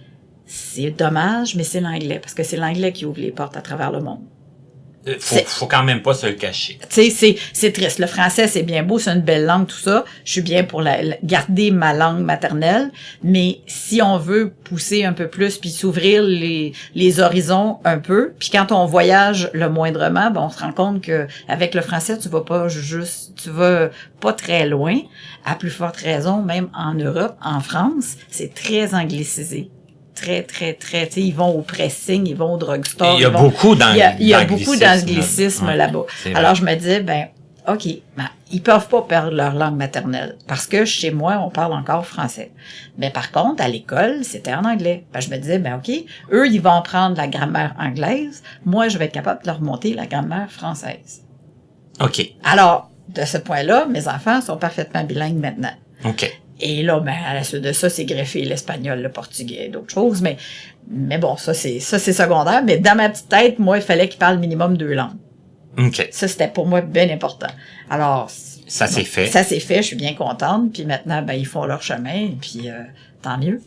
c'est dommage, mais c'est l'anglais. Parce que c'est l'anglais qui ouvre les portes à travers le monde. Faut quand même pas se le cacher. Tu sais, c'est triste. Le français, c'est bien beau, c'est une belle langue, tout ça. Je suis bien pour garder ma langue maternelle, mais si on veut pousser un peu plus puis s'ouvrir les horizons un peu, puis quand on voyage le moindrement, ben on se rend compte que avec le français, tu vas pas très loin. À plus forte raison, même en Europe, en France, c'est très anglicisé. Très, très, très, tu sais, ils vont au pressing, ils vont au drugstore. Il y a beaucoup Il y a beaucoup d'anglicisme Ouais, là-bas. c'est vrai. Alors, je me disais, ben, OK, ben, ils peuvent pas perdre leur langue maternelle. Parce que chez moi, on parle encore français. Mais par contre, à l'école, c'était en anglais. Ben, je me disais, ben, OK, eux, ils vont apprendre la grammaire anglaise. Moi, je vais être capable de leur monter la grammaire française. OK. Alors, de ce point-là, mes enfants sont parfaitement bilingues maintenant. OK. Et là, ben, à la suite de ça, c'est greffé l'espagnol, le portugais, d'autres choses. Mais bon, ça, c'est secondaire. Mais dans ma petite tête, moi, il fallait qu'ils parlent minimum 2 langues. OK. Ça, c'était pour moi bien important. Alors, Ça s'est fait. Ça s'est fait, je suis bien contente. Puis maintenant, ben, ils font leur chemin, et puis tant mieux.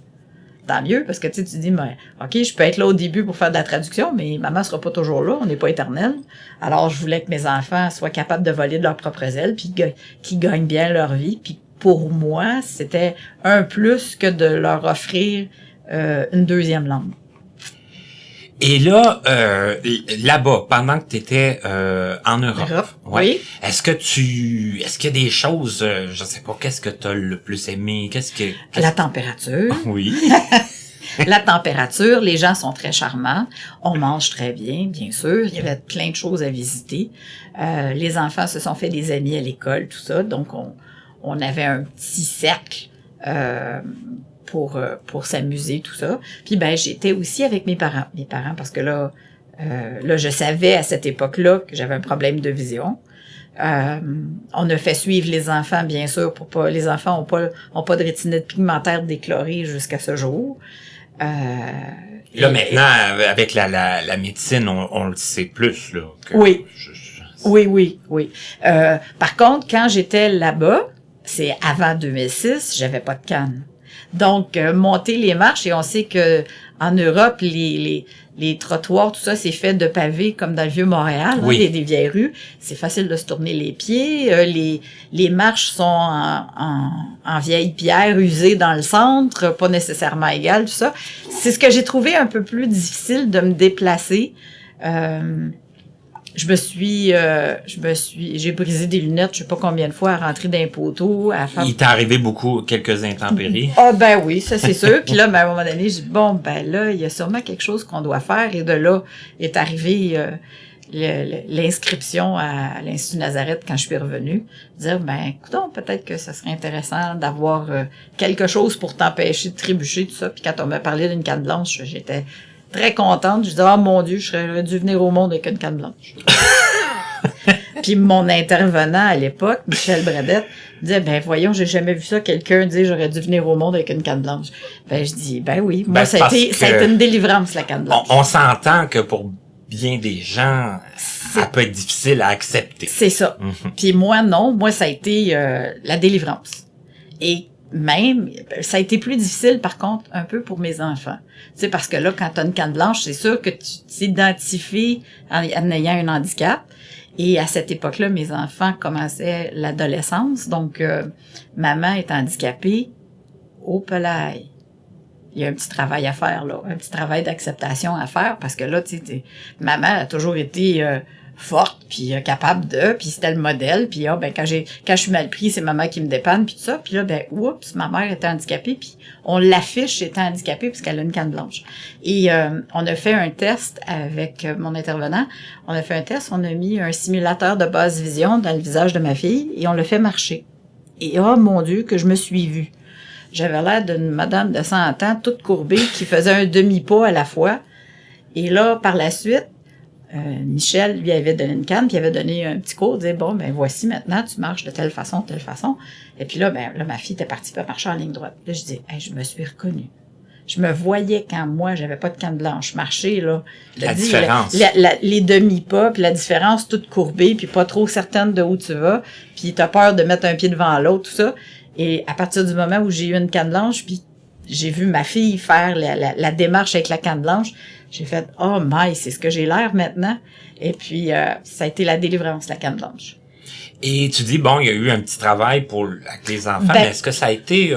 tant mieux, parce que tu dis, ben, OK, je peux être là au début pour faire de la traduction, mais maman sera pas toujours là, on n'est pas éternel. Alors, je voulais que mes enfants soient capables de voler de leurs propres ailes, puis qu'ils gagnent bien leur vie. Puis pour moi, c'était un plus que de leur offrir une deuxième langue. Et là, là-bas, pendant que tu étais en Europe, oui. Est-ce qu'il y a des choses, je sais pas, qu'est-ce que tu as le plus aimé? La température. Oui. La température, les gens sont très charmants, on mange très bien sûr, il y avait plein de choses à visiter. Les enfants se sont fait des amis à l'école, tout ça, donc on avait un petit cercle pour s'amuser, tout ça. Puis ben j'étais aussi avec mes parents parce que là je savais à cette époque-là que j'avais un problème de vision. On a fait suivre les enfants, bien sûr, les enfants ont pas de rétinite pigmentaire déclorée jusqu'à ce jour. Là, maintenant, avec la médecine, on le sait plus, là. Oui. Oui. Par contre, quand j'étais là-bas, c'est avant 2006, j'avais pas de canne. Donc, monter les marches, et on sait que en Europe, les trottoirs, tout ça, c'est fait de pavés comme dans le Vieux-Montréal, oui. Des vieilles rues. C'est facile de se tourner les pieds. Les marches sont en vieille pierre usée dans le centre, pas nécessairement égales, tout ça. C'est ce que j'ai trouvé un peu plus difficile de me déplacer. J'ai brisé des lunettes, je sais pas combien de fois, à rentrer dans un poteau, à faire... Il t'est arrivé quelques intempéries. Ah, ben oui, ça c'est sûr. Puis là, ben, à un moment donné, je dis, bon, ben là, il y a sûrement quelque chose qu'on doit faire. Et de là est arrivé l'inscription à l'Institut Nazareth quand je suis revenue. Dire, ben, écoutons, peut-être que ça serait intéressant d'avoir quelque chose pour t'empêcher de trébucher, tout ça. Puis quand on m'a parlé d'une canne blanche, j'étais très contente. Je disais, oh mon Dieu, j'aurais dû venir au monde avec une canne blanche. Puis mon intervenant à l'époque, Michel Bradette, disait, ben voyons, j'ai jamais vu ça, quelqu'un dire j'aurais dû venir au monde avec une canne blanche. Ben je dis, ben oui, moi ça a été une délivrance, la canne blanche. On s'entend que pour bien des gens, ça peut être difficile à accepter. C'est ça. Puis moi, non, moi ça a été la délivrance. Et même, ça a été plus difficile, par contre, un peu pour mes enfants. Tu sais, parce que là, quand t'as une canne blanche, c'est sûr que tu t'identifies en ayant un handicap. Et à cette époque-là, mes enfants commençaient l'adolescence. Donc, maman est handicapée. Au pelail. Il y a un petit travail à faire, là. Un petit travail d'acceptation à faire. Parce que là, tu sais, maman a toujours été forte, puis capable de, puis c'était le modèle, puis ben quand je suis mal pris, c'est maman qui me dépanne, puis tout ça, puis là ben oups, ma mère était handicapée, puis on l'affiche étant handicapée parce qu'elle a une canne blanche. Et on a fait un test avec mon intervenant, on a mis un simulateur de basse vision dans le visage de ma fille et on l'a fait marcher. Et oh mon Dieu, que je me suis vue. J'avais l'air d'une madame de 100 ans, toute courbée, qui faisait un demi-pas à la fois. Et là, par la suite, Michel lui avait donné une canne, puis il avait donné un petit cours, disait, bon, ben voici maintenant, tu marches de telle façon. Et puis là, ma fille était partie pour marcher en ligne droite. Là, je dis, hey, je me suis reconnue. Je me voyais quand moi, j'avais pas de canne blanche, marcher, là. La différence. Les demi-pas, puis la différence toute courbée, puis pas trop certaine de où tu vas, puis t'as peur de mettre un pied devant l'autre, tout ça. Et à partir du moment où j'ai eu une canne blanche, puis j'ai vu ma fille faire la démarche avec la canne blanche, j'ai fait « Oh my, c'est ce que j'ai l'air maintenant ». Et puis, ça a été la délivrance, la canne blanche. Et tu dis, bon, il y a eu un petit travail avec les enfants, mais est-ce que ça a été...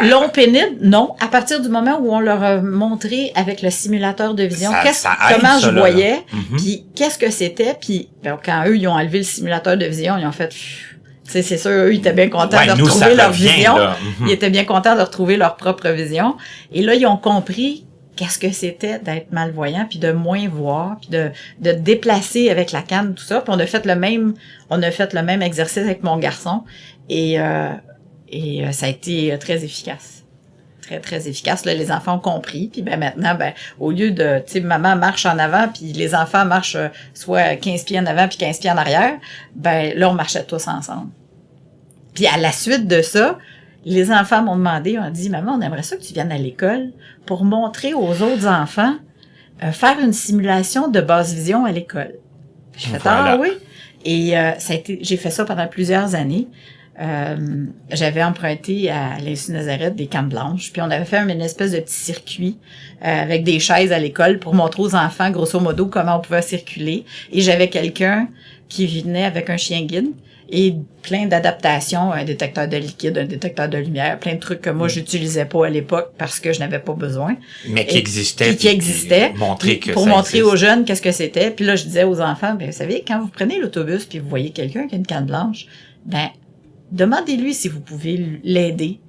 long, pénible? Non. À partir du moment où on leur a montré avec le simulateur de vision comment je voyais, puis qu'est-ce que c'était, puis quand eux, ils ont enlevé le simulateur de vision, ils ont fait... C'est sûr, eux, ils étaient bien contents de retrouver leur vision. Ils étaient bien contents de retrouver leur propre vision. Et là, ils ont compris qu'est-ce que c'était d'être malvoyant, puis de moins voir, puis de déplacer avec la canne, tout ça. Puis on a fait le même exercice avec mon garçon. Et ça a été très efficace. Très, très efficace. Là, les enfants ont compris. Puis maintenant, au lieu de, tu sais, maman marche en avant, puis les enfants marchent soit 15 pieds en avant puis 15 pieds en arrière, là, on marchait tous ensemble. Puis à la suite de ça, les enfants m'ont demandé, on dit, maman, on aimerait ça que tu viennes à l'école pour montrer aux autres enfants, faire une simulation de basse vision à l'école. J'ai fait, ah oui. Et j'ai fait ça pendant plusieurs années. j'avais emprunté à l'Institut Nazareth des cannes blanches, puis on avait fait une espèce de petit circuit avec des chaises à l'école pour montrer aux enfants, grosso modo, comment on pouvait circuler. Et j'avais quelqu'un qui venait avec un chien guide et plein d'adaptations, un détecteur de liquide, un détecteur de lumière, plein de trucs que moi j'utilisais pas à l'époque parce que je n'avais pas besoin. Mais qui existaient. Qui existaient. Pour montrer aux jeunes qu'est-ce que c'était. Puis là, je disais aux enfants, ben, vous savez, quand vous prenez l'autobus puis vous voyez quelqu'un qui a une canne blanche, ben, demandez-lui si vous pouvez l'aider.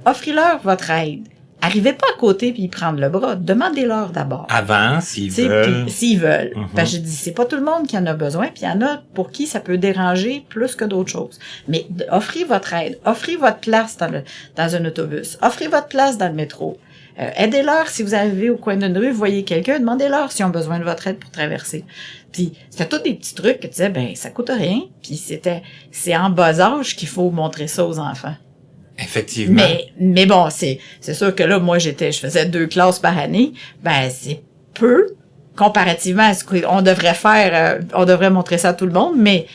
Offrez-leur votre aide. Arrivez pas à côté puis prendre le bras. Demandez-leur d'abord. Avant, s'ils veulent. Puis, s'ils veulent. Mm-hmm. Parce que je dis, c'est pas tout le monde qui en a besoin, puis il y en a pour qui ça peut déranger plus que d'autres choses. Mais offrez votre aide. Offrez votre place dans un autobus. Offrez votre place dans le métro. Aidez-leur si vous arrivez au coin d'une rue, vous voyez quelqu'un, demandez-leur s'ils ont besoin de votre aide pour traverser. Puis c'était tous des petits trucs que tu disais, ben ça coûte rien. Puis c'est en bas âge qu'il faut montrer ça aux enfants. Effectivement. Mais bon, c'est sûr que là, moi, je faisais 2 classes par année. Ben, c'est peu comparativement à ce qu'on devrait faire. On devrait montrer ça à tout le monde, mais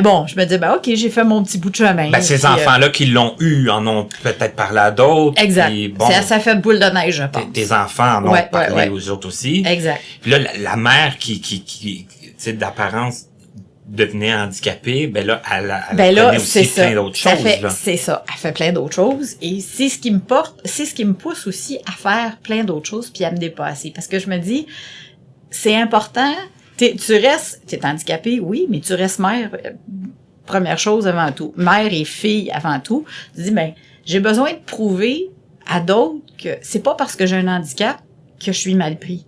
bon, je me dis, ben, OK, j'ai fait mon petit bout de chemin. Ben, ces enfants-là qui l'ont eu en ont peut-être parlé à d'autres. Exact. Puis, bon, ça fait boule de neige, je pense. Tes enfants en ont parlé aux autres aussi. Exact. Puis là, la mère qui tu sais, d'apparence devenait handicapée, ben là, elle connaît aussi plein d'autres choses. C'est ça. Elle fait plein d'autres choses. Et c'est ce qui me pousse aussi à faire plein d'autres choses puis à me dépasser. Parce que je me dis, c'est important. T'es handicapé, oui, mais tu restes mère, première chose avant tout. Mère et fille avant tout. Tu dis, ben, j'ai besoin de prouver à d'autres que c'est pas parce que j'ai un handicap que je suis mal pris.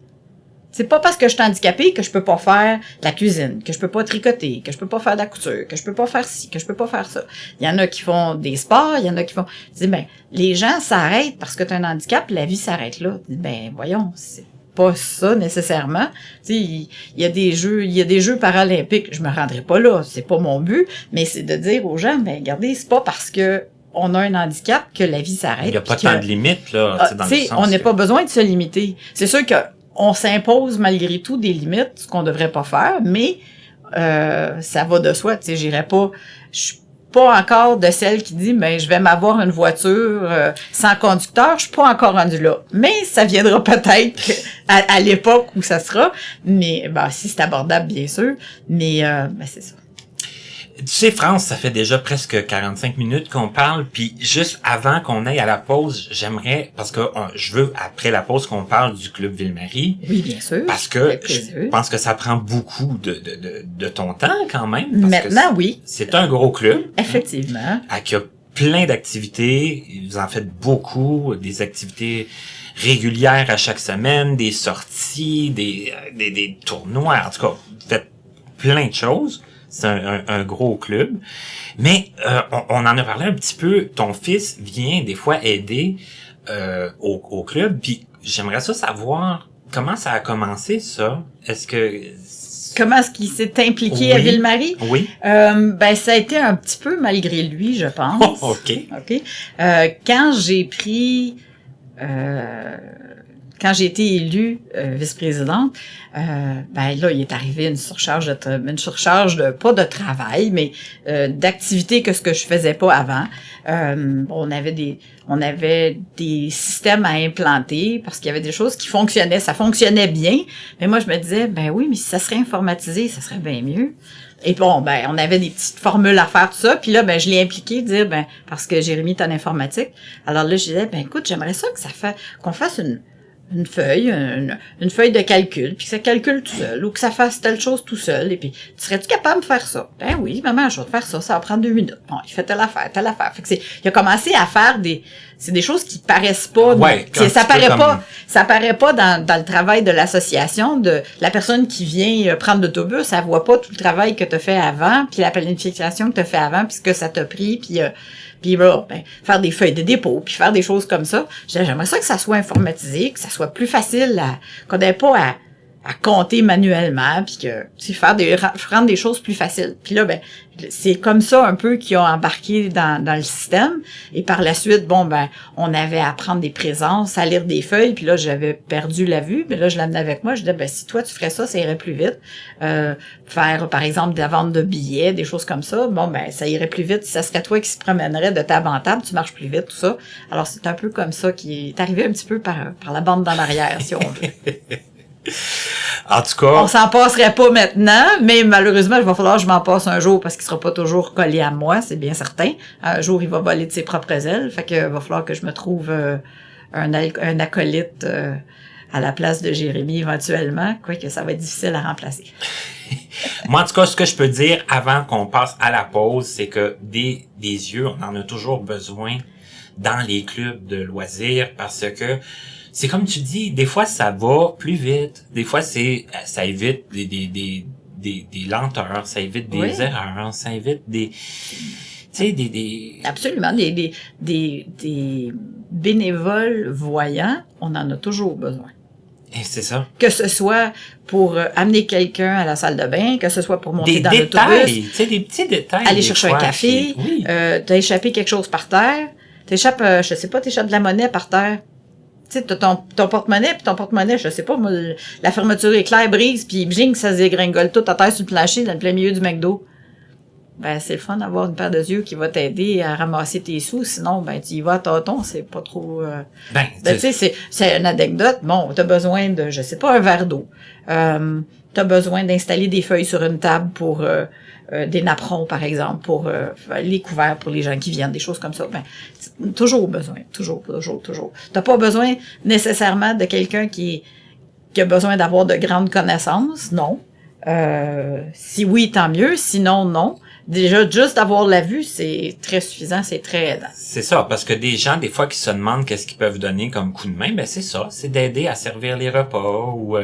C'est pas parce que je suis handicapée que je peux pas faire la cuisine, que je peux pas tricoter, que je peux pas faire de la couture, que je peux pas faire ci, que je peux pas faire ça. Il y en a qui font des sports, il y en a qui font... Je dis, ben, les gens s'arrêtent parce que tu as un handicap, la vie s'arrête là. Je dis, ben, voyons, c'est pas ça nécessairement. Tu sais, il y a des jeux paralympiques, je me rendrai pas là, c'est pas mon but, mais c'est de dire aux gens, ben, regardez, c'est pas parce que on a un handicap que la vie s'arrête. Il y a pas tant de limites, là, dans le sens on n'a pas besoin de se limiter. C'est sûr que on s'impose malgré tout des limites, ce qu'on devrait pas faire, mais ça va de soi. Tu sais, je suis pas encore de celle qui dit, mais je vais m'avoir une voiture sans conducteur. Je suis pas encore rendue là, mais ça viendra peut-être à l'époque où ça sera. Mais ben, si c'est abordable, bien sûr. Mais ben, c'est ça. Tu sais, France, ça fait déjà presque 45 minutes qu'on parle, puis juste avant qu'on aille à la pause, j'aimerais, parce que je veux, après la pause, qu'on parle du Club Ville-Marie. Oui, bien sûr. Parce que je pense que ça prend beaucoup de ton temps quand même. Maintenant, oui. C'est un gros club. Effectivement. Qui a plein d'activités. Vous en faites beaucoup, des activités régulières à chaque semaine, des sorties, des tournois. En tout cas, vous faites plein de choses. C'est un gros club. Mais on en a parlé un petit peu. Ton fils vient des fois aider au club. Puis j'aimerais ça savoir comment ça a commencé, ça. Comment est-ce qu'il s'est impliqué à Ville-Marie? Oui. Ben, ça a été un petit peu malgré lui, je pense. Oh, OK. Quand j'ai été élue vice-présidente, ben là, il est arrivé une surcharge de pas de travail, mais d'activités que ce que je faisais pas avant. On avait des systèmes à implanter parce qu'il y avait des choses qui fonctionnaient, ça fonctionnait bien. Mais moi, je me disais, ben oui, mais si ça serait informatisé, ça serait bien mieux. Et bon, ben, on avait des petites formules à faire, tout ça. Puis là, ben, je l'ai impliqué, dire, ben, parce que Jérémy est en informatique. Alors là, je disais, ben, écoute, j'aimerais ça qu'on fasse une feuille de calcul, puis que ça calcule tout seul, ou que ça fasse telle chose tout seul, et puis, serais-tu capable de faire ça? Ben oui, maman, je vais te faire ça va prendre 2 minutes. Bon, il fait telle affaire. Fait que il a commencé à faire c'est des choses qui paraissent pas, ça paraît pas dans le travail de l'association, de la personne qui vient prendre l'autobus, elle voit pas tout le travail que t'as fait avant, puis la planification que t'as fait avant, puis ce que ça t'a pris, puis voilà, ben, faire des feuilles de dépôt, puis faire des choses comme ça. J'aimerais ça que ça soit informatisé, que ça soit plus facile qu'on n'ait pas à compter manuellement, puis que tu sais, rendre des choses plus faciles. Puis là, ben c'est comme ça un peu qu'ils ont embarqué dans le système. Et par la suite, bon, ben on avait à prendre des présences, à lire des feuilles, puis là, j'avais perdu la vue. Mais là, je l'amenais avec moi. Je disais, ben si toi, tu ferais ça irait plus vite. Faire, par exemple, de la vente de billets, des choses comme ça, bon, ben ça irait plus vite. Si ça serait toi qui se promènerais de table en table, tu marches plus vite, tout ça. Alors, c'est un peu comme ça qui est arrivé un petit peu par la bande d'en arrière, si on veut. En tout cas... On s'en passerait pas maintenant, mais malheureusement, il va falloir que je m'en passe un jour parce qu'il sera pas toujours collé à moi, c'est bien certain. Un jour, il va voler de ses propres ailes, fait que va falloir que je me trouve un acolyte à la place de Jérémy éventuellement, quoique ça va être difficile à remplacer. Moi, en tout cas, ce que je peux dire avant qu'on passe à la pause, c'est que des yeux, on en a toujours besoin dans les clubs de loisirs parce que c'est comme tu dis, des fois ça va plus vite, des fois ça évite des lenteurs, ça évite des erreurs, ça évite des Absolument, des bénévoles voyants, on en a toujours besoin. Et c'est ça. Que ce soit pour amener quelqu'un à la salle de bain, que ce soit pour monter dans l'autobus. Des petits détails. Aller chercher un café, t'as échappé quelque chose par terre, t'échappes de la monnaie par terre. Tu sais, t'as ton porte-monnaie, puis ton porte-monnaie, je sais pas, moi, la fermeture éclair brise, puis bing, ça se dégringole tout à terre sur le plancher, dans le plein milieu du McDo. Ben, c'est le fun d'avoir une paire de yeux qui va t'aider à ramasser tes sous, sinon, ben, tu y vas à tâtons, c'est pas trop... tu sais, c'est une anecdote. Bon, t'as besoin de, je sais pas, un verre d'eau. T'as besoin d'installer des feuilles sur une table pour... des napperons, par exemple, pour les couverts pour les gens qui viennent, des choses comme ça. Ben, toujours besoin, toujours. T'as pas besoin nécessairement de quelqu'un qui a besoin d'avoir de grandes connaissances, non. Si oui, tant mieux, sinon, non. Déjà, juste avoir la vue, c'est très suffisant, c'est très aidant. C'est ça, parce que des gens, des fois, qui se demandent qu'est-ce qu'ils peuvent donner comme coup de main, ben c'est ça, c'est d'aider à servir les repas ou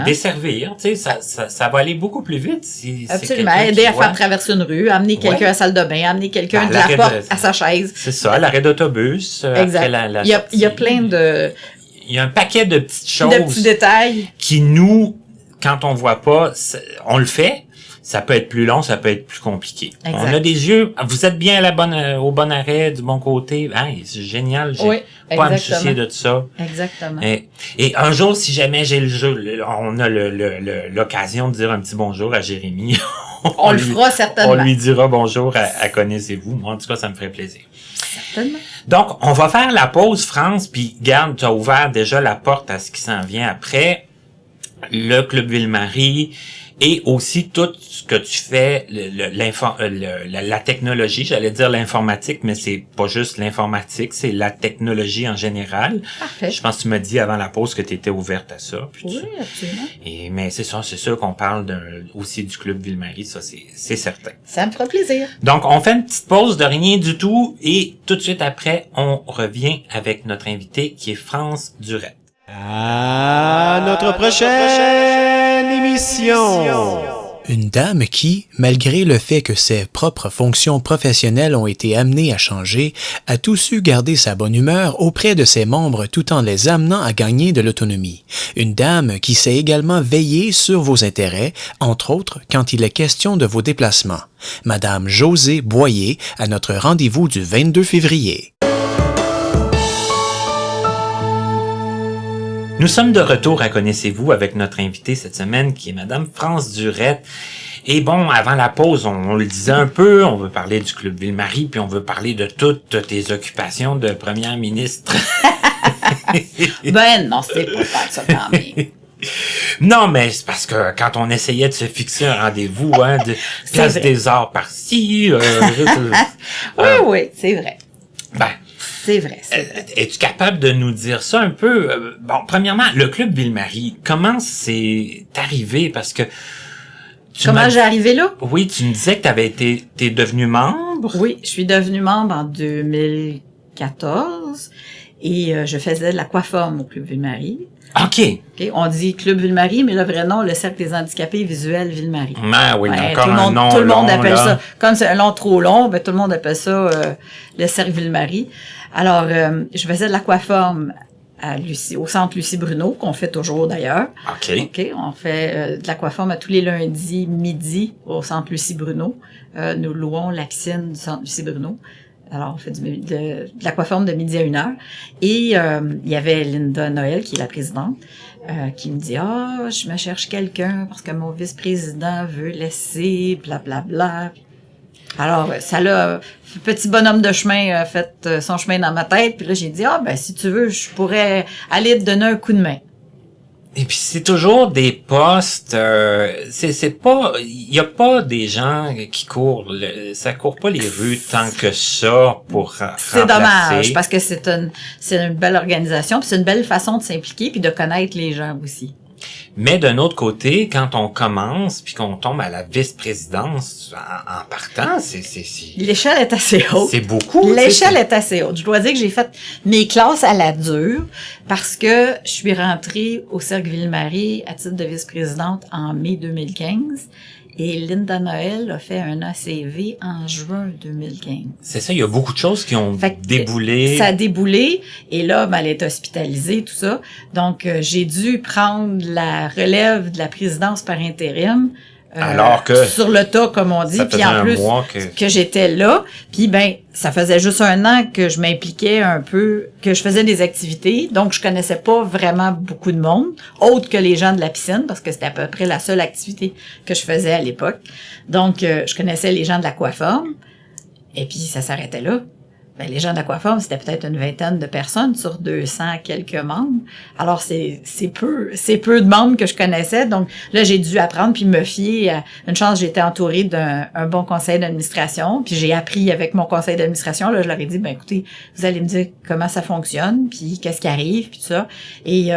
desservir, tu sais, ça va aller beaucoup plus vite si absolument, aider à faire traverser une rue, amener quelqu'un à la salle de bain, amener quelqu'un de la porte à sa chaise. C'est ça, l'arrêt d'autobus. Exact. Après il y a plein de... Il y a un paquet de petites choses. De petits détails. Qui nous, quand on voit pas, on le fait. Ça peut être plus long, ça peut être plus compliqué. Exact. On a des yeux. Vous êtes bien au bon arrêt, du bon côté. Hey, c'est génial. J'ai pas à me soucier de tout ça. Exactement. Et un jour, si jamais j'ai le jeu, on a l'occasion de dire un petit bonjour à Jérémy. on le fera certainement. On lui dira bonjour à connaissez-vous. Moi, en tout cas, ça me ferait plaisir. Certainement. Donc, on va faire la pause, France, puis garde, tu as ouvert déjà la porte à ce qui s'en vient après. Le Club Ville-Marie. Et aussi tout ce que tu fais, la technologie, j'allais dire l'informatique, mais c'est pas juste l'informatique, c'est la technologie en général. Parfait. Je pense que tu m'as dit avant la pause que tu étais ouverte à ça. Oui, absolument. Mais c'est sûr qu'on parle aussi du Club Ville-Marie, ça c'est certain. Ça me fera plaisir. Donc, on fait une petite pause de rien du tout et tout de suite après, on revient avec notre invité qui est France Durette. À notre prochaine émission. Une dame qui, malgré le fait que ses propres fonctions professionnelles ont été amenées à changer, a tout su garder sa bonne humeur auprès de ses membres tout en les amenant à gagner de l'autonomie. Une dame qui sait également veiller sur vos intérêts, entre autres quand il est question de vos déplacements. Madame Josée Boyer à notre rendez-vous du 22 février. Nous sommes de retour à Connaissez-vous avec notre invitée cette semaine qui est Madame France Durette. Et bon, avant la pause, on le disait un peu, on veut parler du Club Ville-Marie, puis on veut parler de toutes tes occupations de première ministre. Ben non, c'est pas faire ça quand même. Non, mais c'est parce que quand on essayait de se fixer un rendez-vous, de Place des Arts par-ci... oui, c'est vrai. Ben... C'est vrai. Es-tu capable de nous dire ça un peu? Bon, premièrement, le Club Ville-Marie, comment c'est arrivé? Parce que... Comment j'ai arrivé là? Oui, tu me disais que t'es devenu membre? Oui, je suis devenue membre en 2014 et je faisais de l'aquaforme au Club Ville-Marie. OK. On dit Club Ville-Marie, mais le vrai nom, le Cercle des handicapés visuels Ville-Marie. Ah oui, encore un nom tout le monde long, appelle là. ça. Comme c'est un nom trop long, ben tout le monde appelle ça le Cercle Ville-Marie. Alors, je faisais de l'aquaforme au centre Lucie Bruno, qu'on fait toujours d'ailleurs. OK. OK, on fait de l'aquaforme à tous les lundis midi au centre Lucie Bruno. Nous louons la piscine du centre Lucie Bruno. Alors, on fait de l'aquaforme de midi à 1h. Et il y avait Linda Noël, qui est la présidente, qui me dit « Ah, je me cherche quelqu'un parce que mon vice-président veut laisser, blablabla. » Alors, ça l'a, petit bonhomme de chemin a fait son chemin dans ma tête. Puis là, j'ai dit « Ah, ben si tu veux, je pourrais aller te donner un coup de main. » Et puis c'est toujours des postes, c'est pas, il y a pas des gens qui courent, ça court pas les rues tant que ça pour C'est dommage parce que c'est une belle organisation, puis c'est une belle façon de s'impliquer puis de connaître les gens aussi. Mais d'un autre côté, quand on commence puis qu'on tombe à la vice-présidence en partant, c'est l'échelle est assez haute. C'est beaucoup. L'échelle est assez haute. Je dois dire que j'ai fait mes classes à la dure parce que je suis rentrée au Cercle Ville-Marie à titre de vice-présidente en mai 2015 et Linda Noël a fait un ACV en juin 2015. C'est ça, il y a beaucoup de choses qui ont déboulé. Ça a déboulé et là, ben, elle est hospitalisée, tout ça. Donc, j'ai dû prendre la relève de la présidence par intérim. Alors que sur le tas, comme on dit, puis en plus que j'étais là, puis ben ça faisait juste 1 an que je m'impliquais un peu, que je faisais des activités, donc je connaissais pas vraiment beaucoup de monde, autre que les gens de la piscine, parce que c'était à peu près la seule activité que je faisais à l'époque. Donc je connaissais les gens de l'aquaforme, et puis ça s'arrêtait là. Ben, les gens d'aquaforme, c'était peut-être une 20aine de personnes sur 200 quelques membres. Alors, c'est peu de membres que je connaissais. Donc, là, j'ai dû apprendre puis me fier à une chance, j'étais entourée d'un bon conseil d'administration. Puis j'ai appris avec mon conseil d'administration. Là, je leur ai dit, ben écoutez, vous allez me dire comment ça fonctionne, puis qu'est-ce qui arrive, puis tout ça. Et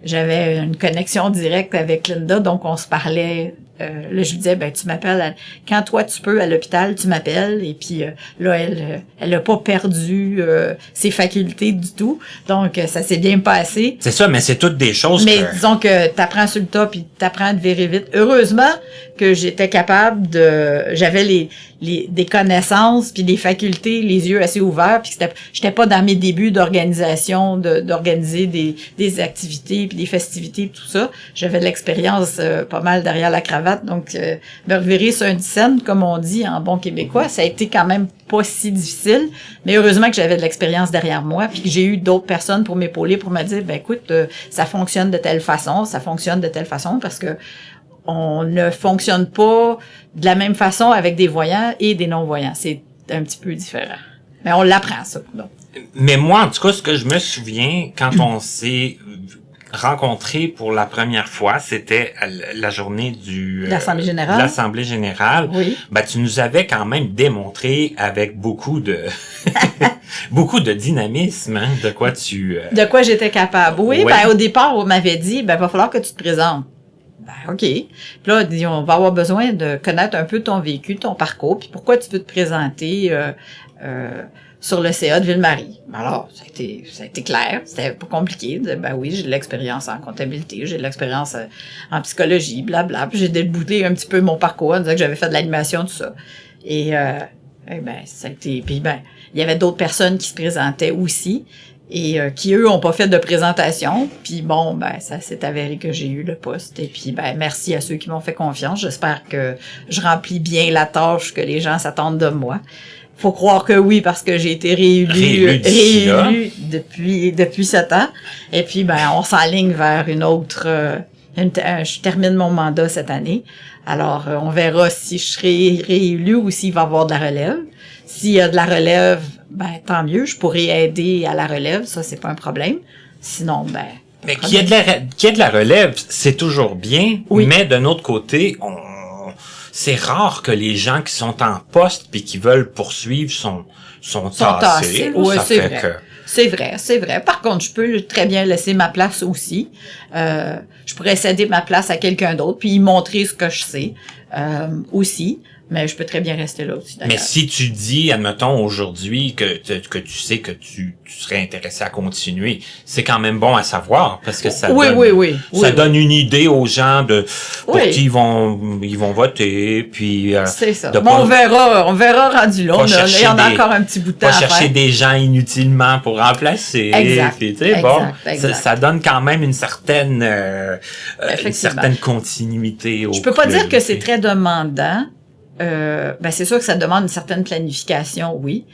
j'avais une connexion directe avec Linda, donc on se parlait. Là, je lui disais, ben tu m'appelles quand toi tu peux à l'hôpital, tu m'appelles. Et puis là, elle a pas perdu ses facultés du tout, donc ça s'est bien passé. C'est ça, mais c'est toutes des choses. Mais disons que t'apprends sur le tas, puis t'apprends à te virer vite. Heureusement que j'étais capable j'avais des connaissances puis des facultés, les yeux assez ouverts, puis j'étais pas dans mes débuts d'organisation, d'organiser des activités puis des festivités, tout ça. J'avais de l'expérience pas mal derrière la cravate. Donc, me revirer sur une scène, comme on dit en bon québécois, ça a été quand même pas si difficile. Mais heureusement que j'avais de l'expérience derrière moi, puis que j'ai eu d'autres personnes pour m'épauler, pour me dire, ben écoute, ça fonctionne de telle façon, parce que on ne fonctionne pas de la même façon avec des voyants et des non-voyants. C'est un petit peu différent. Mais on l'apprend, ça. Donc. Mais moi, en tout cas, ce que je me souviens, quand on s'est rencontrés pour la première fois, c'était la journée l'Assemblée générale. L'Assemblée générale. Oui. Ben, tu nous avais quand même démontré avec beaucoup de dynamisme, hein, de quoi j'étais capable. Oui, ben, au départ, on m'avait dit, ben, va falloir que tu te présentes. Ben, OK. Puis là, on va avoir besoin de connaître un peu ton vécu, ton parcours, puis pourquoi tu veux te présenter, sur le CA de Ville-Marie. Alors, ça a été clair, c'était pas compliqué. Ben oui, j'ai de l'expérience en comptabilité, j'ai de l'expérience en psychologie, blabla. Puis j'ai débouté un petit peu mon parcours en disant que j'avais fait de l'animation, tout ça. Et ben, ça a été... Puis ben, il y avait d'autres personnes qui se présentaient aussi et qui, eux, ont pas fait de présentation. Puis bon, ben, ça s'est avéré que j'ai eu le poste. Et puis, ben, merci à ceux qui m'ont fait confiance. J'espère que je remplis bien la tâche que les gens s'attendent de moi. Faut croire que oui, parce que j'ai été réélue depuis 7 ans. Et puis, ben, on s'enligne vers une autre... je termine mon mandat cette année. Alors, on verra si je serai réélue ou s'il va y avoir de la relève. S'il y a de la relève, ben, tant mieux. Je pourrais aider à la relève. Ça, c'est pas un problème. Sinon, ben... Mais qu'il y ait de la relève, c'est toujours bien. Oui. Mais d'un autre côté, c'est rare que les gens qui sont en poste puis qui veulent poursuivre sont tassés. Oui, ça c'est fait vrai. que... C'est vrai. Par contre, je peux très bien laisser ma place aussi. Je pourrais céder ma place à quelqu'un d'autre puis montrer ce que je sais aussi. Mais je peux très bien rester là aussi, Mais d'ailleurs. si tu dis, admettons, aujourd'hui, que tu sais que tu serais intéressé à continuer, c'est quand même bon à savoir, parce que ça Oui. donne une idée aux gens pour Oui. qui ils vont voter, puis C'est ça. de Bon, pas- on verra rendu là. pas Il y chercher en a des- encore un petit bout de temps pas à chercher faire. des gens inutilement pour remplacer. Exact, Puis, tu sais, bon, exact. ça donne quand même une certaine Effectivement. continuité au Je peux pas club, dire que tu c'est sais. très demandant. C'est sûr que ça demande une certaine planification, oui.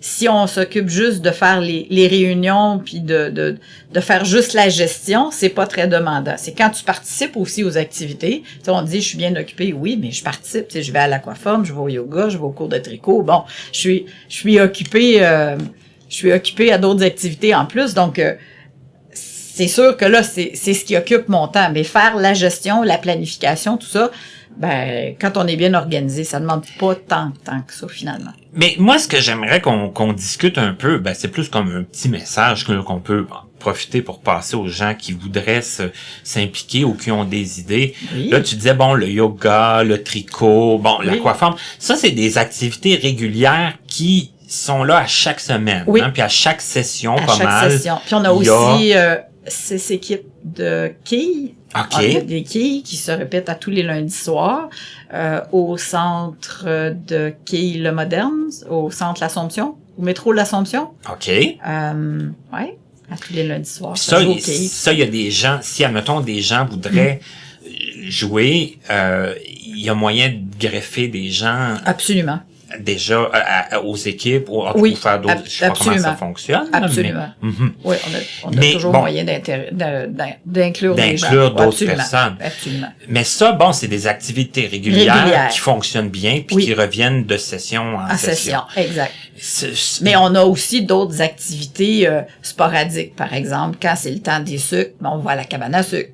Si on s'occupe juste de faire les réunions puis de faire juste la gestion, c'est pas très demandant. C'est quand tu participes aussi aux activités. Tu sais, on dit je suis bien occupé, oui, mais je participe. Tu sais, je vais à l'aquaforme, je vais au yoga, je vais au cours de tricot. Bon, je suis occupée à d'autres activités en plus, donc c'est sûr que là, c'est ce qui occupe mon temps. Mais faire la gestion, la planification, tout ça, ben, quand on est bien organisé, ça demande pas tant que ça, finalement. Mais moi, ce que j'aimerais qu'on discute un peu, ben, c'est plus comme un petit message qu'on peut profiter pour passer aux gens qui voudraient s'impliquer ou qui ont des idées. Oui. Là, tu disais, bon, le yoga, le tricot, bon, Oui. l'aquaforme. Ça, c'est des activités régulières qui sont là à chaque semaine. Oui. Hein, puis à chaque session, À pas chaque mal. session. Puis on a il y a- aussi ces équipes de quilles. OK. On a des quilles qui se répètent à tous les lundis soirs au centre de quilles Le Moderne, au centre L'Assomption, au métro L'Assomption. OK. Ouais, à tous les lundis soirs. Puis Ça joue aux quilles. ça, il y a des gens, si, admettons, des gens voudraient jouer, il y a moyen de greffer des gens Absolument. déjà aux équipes ou Oui, faire d'autres. Je sais pas comment ça absolument. fonctionne. Absolument. Mais, mhm. Oui, on a Mais toujours bon, moyen d'inclure des gens. d'inclure d'autres Absolument. personnes. Absolument. Mais ça, bon, c'est des activités régulières Régulières. qui fonctionnent bien puis Oui. qui reviennent de session en En session. session, exact. Mais Mais on a aussi d'autres activités sporadiques. Par exemple, quand c'est le temps des sucres, ben, on va à la cabane à sucre.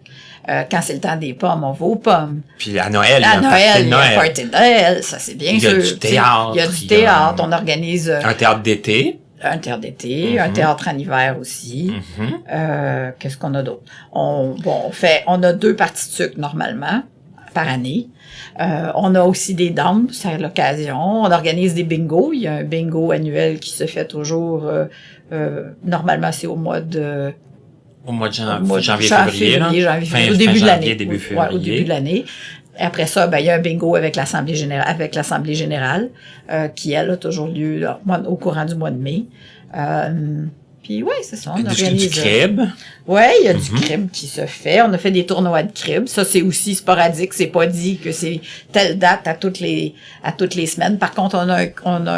Quand c'est le temps des pommes, on va aux pommes. puis à Noël, À Noël, il il y y a a un un party de Noël. party de Noël, ça c'est bien Il y a sûr. du théâtre, Il y a du il y a théâtre, on organise Un théâtre d'été. un théâtre d'été, un théâtre en hiver aussi. Mhm. Qu'est-ce qu'on a d'autre? On a 2 parties de sucre normalement par année. On a aussi des danses à l'occasion. On organise des bingos. Il y a un bingo annuel qui se fait toujours. Normalement, c'est au mois de Au mois de janvier, janvier, février, là. au début de l'année. Janvier, début Ouais, février. au début de l'année. Après ça, ben il y a un bingo avec l'Assemblée générale, qui elle a toujours lieu là, au courant du mois de mai. Puis ouais, c'est ça, on Du organise. crib. Ouais, il y a du crib qui se fait. On a fait des tournois de crib. Ça, c'est aussi sporadique. C'est pas dit que c'est telle date à toutes les semaines. Par contre, on a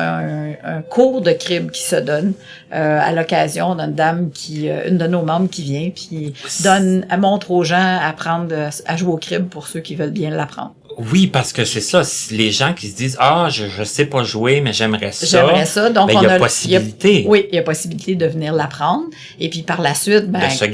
un cours de crib qui se donne à l'occasion. On a une dame une de nos membres qui vient puis elle montre aux gens à apprendre à jouer au crib pour ceux qui veulent bien l'apprendre. Oui, parce que c'est ça, les gens qui se disent, je sais pas jouer, mais j'aimerais ça. J'aimerais ça. Donc, ben, il y a possibilité. Il y a possibilité de venir l'apprendre. Et puis, par la suite, ben, De se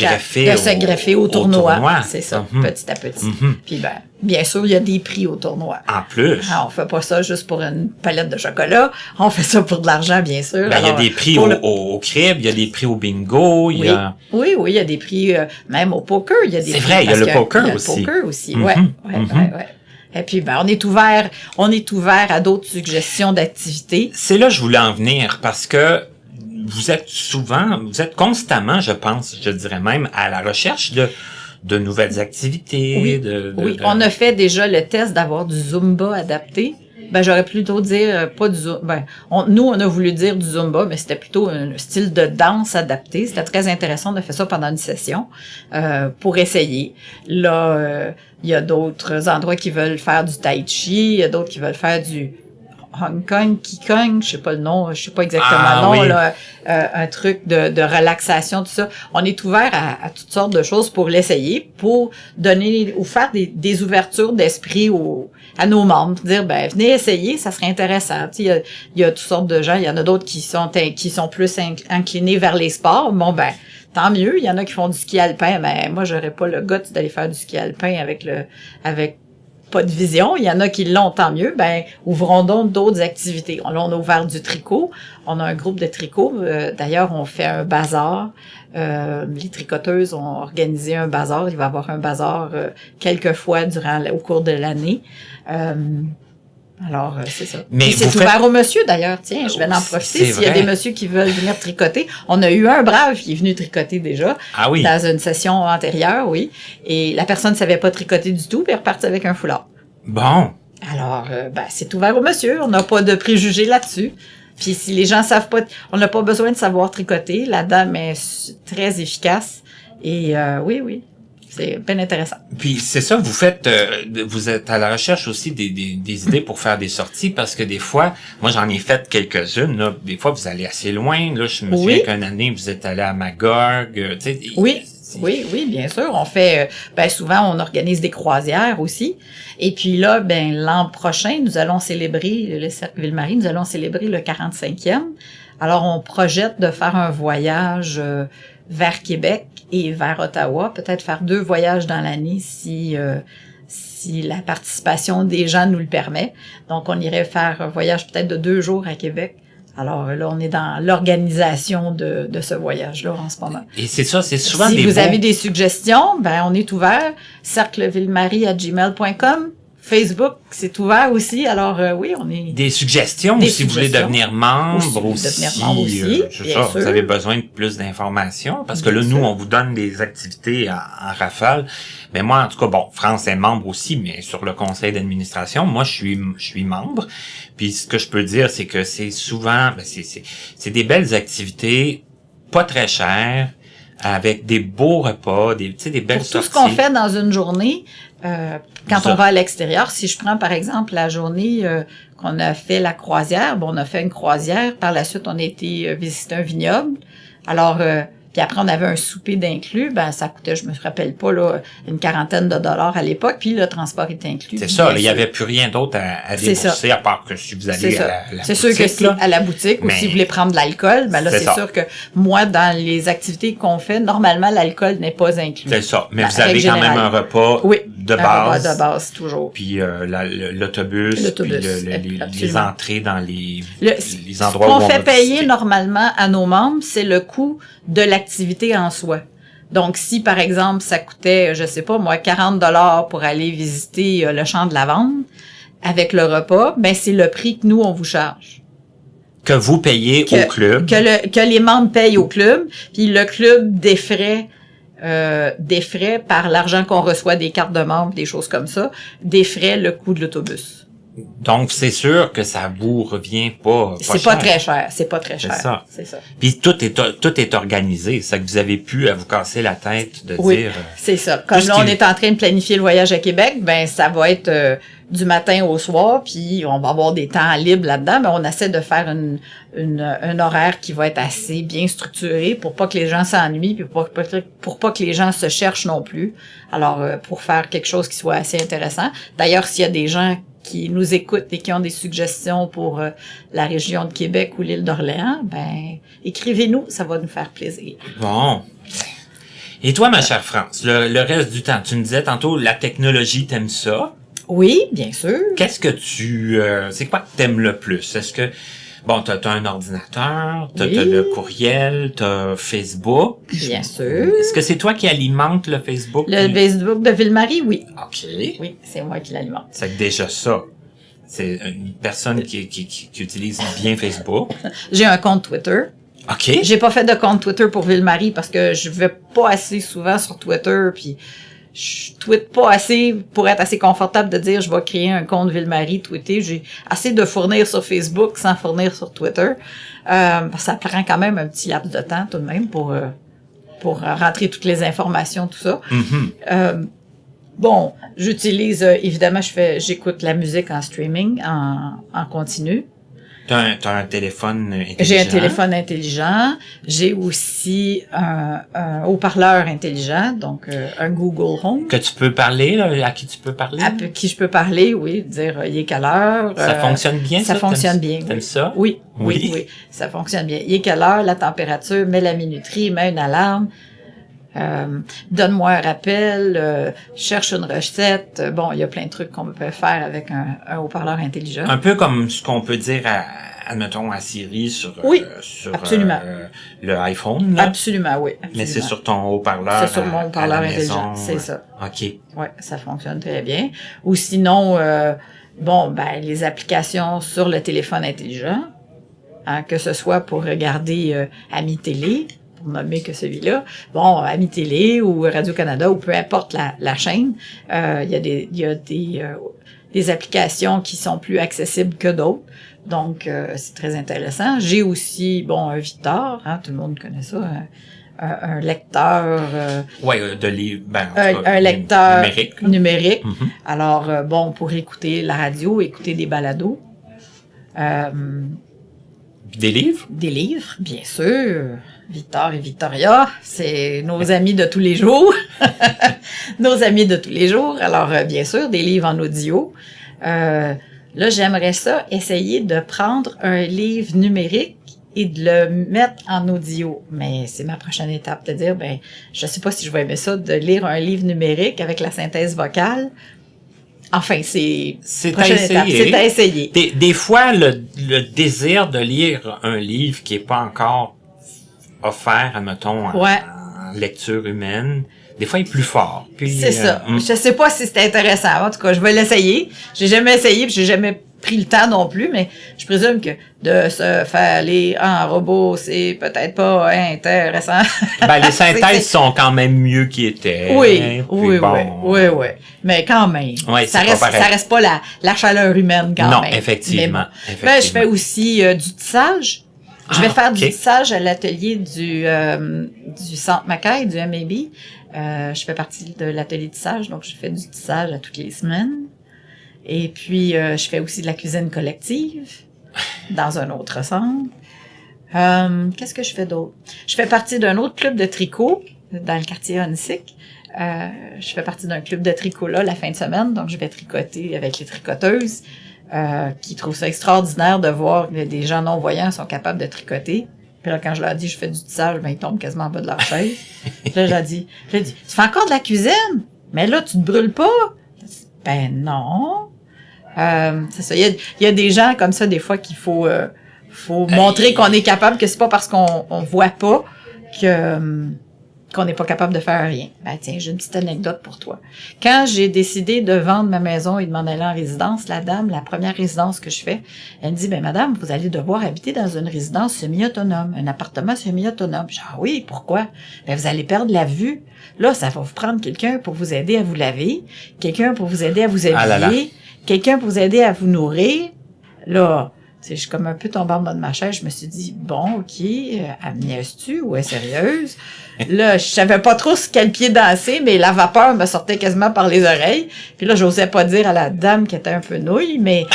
greffer au tournoi. tournoi. C'est ça, Mhm. petit à petit. Mhm. Puis, ben, bien sûr, il y a des prix au tournoi. En plus. Ah, on fait pas ça juste pour une palette de chocolat. On fait ça pour de l'argent, bien sûr. Ben, il y a Alors, des prix pour au crib, il y a des prix au bingo, il y a... Oui, il y a des prix, même au poker, il y a des C'est prix. vrai, il y a parce le que poker il y a aussi. Le poker aussi, Mhm, ouais. mhm. Et puis, ben, on est ouvert à d'autres suggestions d'activités. C'est là que je voulais en venir, parce que vous êtes constamment, je pense, je dirais même, à la recherche de nouvelles activités. Oui, on a fait déjà le test d'avoir du Zumba adapté. Ben, j'aurais plutôt dire pas du Zumba. Ben, on a voulu dire du Zumba, mais c'était plutôt un style de danse adapté. C'était très intéressant. On a fait ça pendant une session pour essayer. Là, il y a d'autres endroits qui veulent faire du tai chi, il y a d'autres qui veulent faire du Hong Kong, Qigong, je sais pas le nom, je sais pas exactement le nom, oui. là, un truc de relaxation, tout ça. On est ouvert à toutes sortes de choses pour l'essayer, pour donner ou faire des ouvertures d'esprit à nos membres, dire ben venez essayer, ça serait intéressant. Tu sais, il y a toutes sortes de gens, il y en a d'autres qui sont plus inclinés vers les sports. Bon ben tant mieux, il y en a qui font du ski alpin, mais moi j'aurais pas le goût d'aller faire du ski alpin avec pas de vision. Il y en a qui l'ont, tant mieux. Ben, ouvrons donc d'autres activités. On a ouvert du tricot. On a un groupe de tricot. D'ailleurs, on fait un bazar. Les tricoteuses ont organisé un bazar. Il va y avoir un bazar quelques fois au cours de l'année. Alors, c'est ça. Mais Puis c'est vous ouvert aux monsieur, d'ailleurs. Tiens, je vais en C'est profiter. S'il y a vrai. des monsieur qui veulent venir tricoter, on a eu un brave qui est venu tricoter déjà. Ah oui. Dans une session antérieure, oui. Et la personne ne savait pas tricoter du tout, puis elle est repartie avec un foulard. Bon. Alors, c'est ouvert aux monsieur. On n'a pas de préjugés là-dessus. Puis si les gens savent pas, on n'a pas besoin de savoir tricoter. La dame est très efficace. Et oui, c'est bien intéressant. Puis c'est ça, vous êtes à la recherche aussi des idées pour faire des sorties, parce que des fois, moi j'en ai fait quelques-unes, là, des fois vous allez assez loin, là, je me souviens qu'une année vous êtes allé à Magog, tu sais. Oui, bien sûr. On fait, souvent, on organise des croisières aussi. Et puis là, l'an prochain, nous allons célébrer, le Cercle Ville-Marie, nous allons célébrer le 45e. Alors, on projette de faire un voyage vers Québec et vers Ottawa. Peut-être faire 2 voyages dans l'année si la participation des gens nous le permet. Donc, on irait faire un voyage peut-être de 2 jours à Québec. Alors là, on est dans l'organisation de ce voyage-là en ce moment. Et c'est ça, c'est souvent si des vous avez des suggestions, on est ouvert. cerclevillemarie@gmail.com. Facebook, c'est ouvert aussi. Alors oui, on est... Des suggestions, si vous voulez devenir membre aussi. C'est ça, vous avez besoin de plus d'informations, parce que là, nous, on vous donne des activités en rafale. Mais moi, en tout cas, France est membre aussi, mais sur le conseil d'administration, moi, je suis membre. Puis ce que je peux dire, c'est que c'est souvent, c'est des belles activités, pas très chères, avec des beaux repas, des belles sorties. Tout ce qu'on fait dans une journée, quand on va à l'extérieur, si je prends par exemple la journée qu'on a fait la croisière, on a fait une croisière, par la suite on a été visiter un vignoble. Alors puis après on avait un souper d'inclus, ça coûtait, je me rappelle pas là, une quarantaine de dollars à l'époque, puis le transport était inclus. C'est ça, il y avait plus rien d'autre à débourser, à part que si vous allez à la boutique. C'est sûr que si à la boutique, ou si vous voulez prendre de l'alcool, là c'est sûr que moi dans les activités qu'on fait, normalement l'alcool n'est pas inclus. C'est ça, mais vous avez quand même un repas de base. Un repas de base toujours. Puis l'autobus, puis les entrées dans les endroits où on va va fait payer visiter. Normalement à nos membres, c'est le coût de l'activité en soi. Donc, si, par exemple, ça coûtait, je sais pas, moi, 40 $ pour aller visiter le champ de lavande, avec le repas, c'est le prix que nous, on vous charge. Que vous payez au club. Que les membres payent au club, puis le club défraie par l'argent qu'on reçoit des cartes de membres, des choses comme ça, défraie le coût de l'autobus. Donc, c'est sûr que ça vous revient pas C'est pas très cher. C'est pas très cher. C'est ça. Puis tout est organisé. C'est que vous avez pu à vous casser la tête de dire. C'est ça. Comme là, on est en train de planifier le voyage à Québec, ça va être du matin au soir, puis on va avoir des temps libres là-dedans, mais on essaie de faire un horaire qui va être assez bien structuré pour pas que les gens s'ennuient, puis pour pas que les gens se cherchent non plus. Alors, pour faire quelque chose qui soit assez intéressant. D'ailleurs, s'il y a des gens qui nous écoutent et qui ont des suggestions pour la région de Québec ou l'île d'Orléans, écrivez-nous, ça va nous faire plaisir. Bon. Et toi, ma chère France, le reste du temps, tu me disais tantôt, la technologie, t'aimes ça? Oui, bien sûr. Qu'est-ce que c'est quoi que t'aimes le plus? Est-ce que, t'as un ordinateur, t'as le courriel, t'as Facebook. Bien sûr. Est-ce que c'est toi qui alimente le Facebook? Le Facebook de Ville-Marie, oui. OK. Oui, c'est moi qui l'alimente. C'est déjà ça. C'est une personne qui utilise bien Facebook. J'ai un compte Twitter. OK. J'ai pas fait de compte Twitter pour Ville-Marie parce que je vais pas assez souvent sur Twitter, puis je tweete pas assez pour être assez confortable de dire je vais créer un compte Ville-Marie tweeter. J'ai assez de fournir sur Facebook sans fournir sur Twitter. Ça prend quand même un petit laps de temps tout de même pour rentrer toutes les informations, tout ça. Mm-hmm. J'utilise évidemment j'écoute la musique en streaming en continu. T'as un téléphone intelligent? J'ai un téléphone intelligent. J'ai aussi un haut-parleur intelligent, donc un Google Home. Que tu peux parler, là, à qui tu peux parler? À qui je peux parler, oui, dire il est quelle heure. Ça fonctionne bien, ça? Ça fonctionne bien. T'aimes ça? Oui, ça fonctionne bien. Il est quelle heure, la température, met la minuterie, met une alarme. Donne-moi un rappel, cherche une recette. Il y a plein de trucs qu'on peut faire avec un haut-parleur intelligent. Un peu comme ce qu'on peut dire admettons, à Siri sur absolument. Le iPhone. Là. Absolument, oui. Absolument. Mais c'est sur ton haut-parleur. C'est sur mon haut-parleur intelligent, c'est ça. OK. Oui, ça fonctionne très bien. Ou sinon, bon, ben, les applications sur le téléphone intelligent, hein, que ce soit pour regarder Ami Télé, pour nommer que celui-là, bon, Ami Télé ou Radio-Canada ou peu importe la chaîne, il y a des applications qui sont plus accessibles que d'autres. Donc, c'est très intéressant. J'ai aussi, bon, un Victor, hein, tout le monde connaît ça, un lecteur... de livres, un lecteur numérique. Mm-hmm. Alors, bon, pour écouter la radio, écouter des balados. Des livres? Des livres, bien sûr. Victor et Victoria, c'est nos amis de tous les jours. Nos amis de tous les jours. Alors, bien sûr, des livres en audio. Là, j'aimerais ça, essayer de prendre un livre numérique et de le mettre en audio. Mais c'est ma prochaine étape, de dire, ben, je sais pas si je vais aimer ça, de lire un livre numérique avec la synthèse vocale. Enfin, c'est à essayer. C'est à essayer. Des fois, le désir de lire un livre qui est pas encore offert, admettons, en lecture humaine, des fois, il est plus fort. Puis, c'est ça. Je sais pas si c'est intéressant. En tout cas, je vais l'essayer. J'ai jamais essayé, puis j'ai jamais pris le temps non plus, mais je présume que de se faire lire en robot, c'est peut-être pas intéressant. Ben, les synthèses sont quand même mieux qu'ils étaient. Oui. Mais quand même. Ouais, ça reste pas la chaleur humaine quand même. Non, effectivement. Ben, je fais aussi du tissage. Je vais faire du tissage à l'atelier du Centre Mackay, du MAB. Je fais partie de l'atelier de tissage, donc je fais du tissage à toutes les semaines. Et puis, je fais aussi de la cuisine collective dans un autre centre. Qu'est-ce que je fais d'autre? Je fais partie d'un autre club de tricot dans le quartier Onsic. Je fais partie d'un club de tricot là la fin de semaine, donc je vais tricoter avec les tricoteuses qui trouvent ça extraordinaire de voir que des gens non-voyants sont capables de tricoter. Puis là, quand je leur dis je fais du tissage, ben ils tombent quasiment en bas de leur chaise. Puis là, je leur dis, tu fais encore de la cuisine? Mais là, tu te brûles pas? Ben non. C'est ça. Il y a des gens comme ça, des fois, qu'il faut montrer qu'on est capable, que c'est pas parce qu'on voit pas qu'on n'est pas capable de faire rien. Ben tiens, j'ai une petite anecdote pour toi. Quand j'ai décidé de vendre ma maison et de m'en aller en résidence, la dame, la première résidence que je fais, elle me dit, ben madame, vous allez devoir habiter dans une résidence semi-autonome, un appartement semi-autonome. Je dis, ah oui, pourquoi? Ben vous allez perdre la vue. Là, ça va vous prendre quelqu'un pour vous aider à vous laver, quelqu'un pour vous aider à vous habiller, quelqu'un pour vous aider à vous nourrir. Là, je suis comme un peu tombée en bas de ma chaise. Je me suis dit, bon, OK, elle me niaise-tu ou elle est sérieuse? Là, je savais pas trop sur quel pied danser, mais la vapeur me sortait quasiment par les oreilles. Puis là, j'osais pas dire à la dame qui était un peu nouille, mais...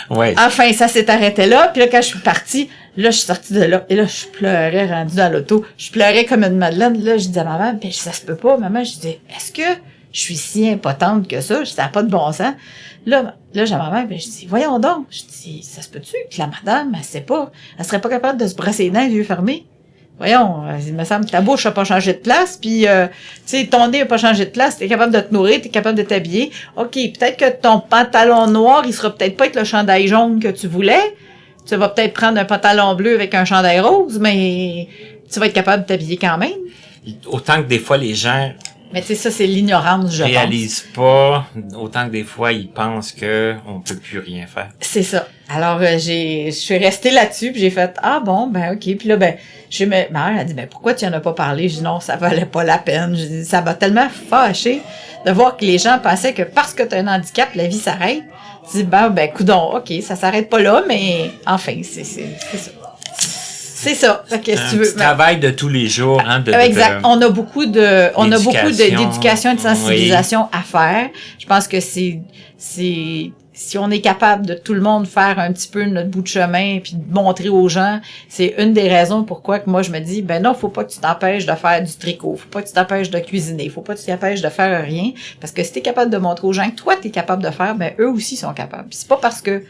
Ouais. Enfin, ça s'est arrêté là. Puis là, quand je suis partie, là, je suis sortie de là. Et là, je pleurais, rendue dans l'auto. Je pleurais comme une madeleine. Là, je dis à maman, puis ça se peut pas. Maman, je dis, est-ce que je suis si impotente que ça? Je dis, ça n'a pas de bon sens. Là, j'ai ma mère, ben, je dis, voyons donc. Je dis, ça se peut-tu que la madame, elle sait pas, elle serait pas capable de se brasser les dents, les yeux fermés? Voyons, il me semble que ta bouche a pas changé de place, puis tu sais, ton nez a pas changé de place, t'es capable de te nourrir, t'es capable de t'habiller. OK, peut-être que ton pantalon noir, il sera peut-être pas avec le chandail jaune que tu voulais. Tu vas peut-être prendre un pantalon bleu avec un chandail rose, mais tu vas être capable de t'habiller quand même. Autant que des fois, les gens... Mais tu sais, ça, c'est l'ignorance, je réalisent pas, autant que des fois, ils pensent que on peut plus rien faire. C'est ça. Alors, je suis restée là-dessus, puis j'ai fait, ah bon, ben OK. Puis là, ben, ma mère a dit, ben pourquoi tu en as pas parlé? Je dis, non, ça valait pas la peine. Je dis, ça m'a tellement fâché de voir que les gens pensaient que parce que tu as un handicap, la vie s'arrête. Tu dis, ben coudonc, OK, ça s'arrête pas là, mais enfin, c'est ça. C'est ça. Fait que, si tu veux, travail de tous les jours, hein, exact. On a beaucoup d'éducation et de sensibilisation à faire. Je pense que si on est capable de tout le monde faire un petit peu notre bout de chemin puis de montrer aux gens, c'est une des raisons pourquoi que moi je me dis, ben non, faut pas que tu t'empêches de faire du tricot, faut pas que tu t'empêches de cuisiner, faut pas que tu t'empêches de faire rien, parce que si t'es capable de montrer aux gens que toi t'es capable de faire, ben eux aussi sont capables. Puis c'est pas parce que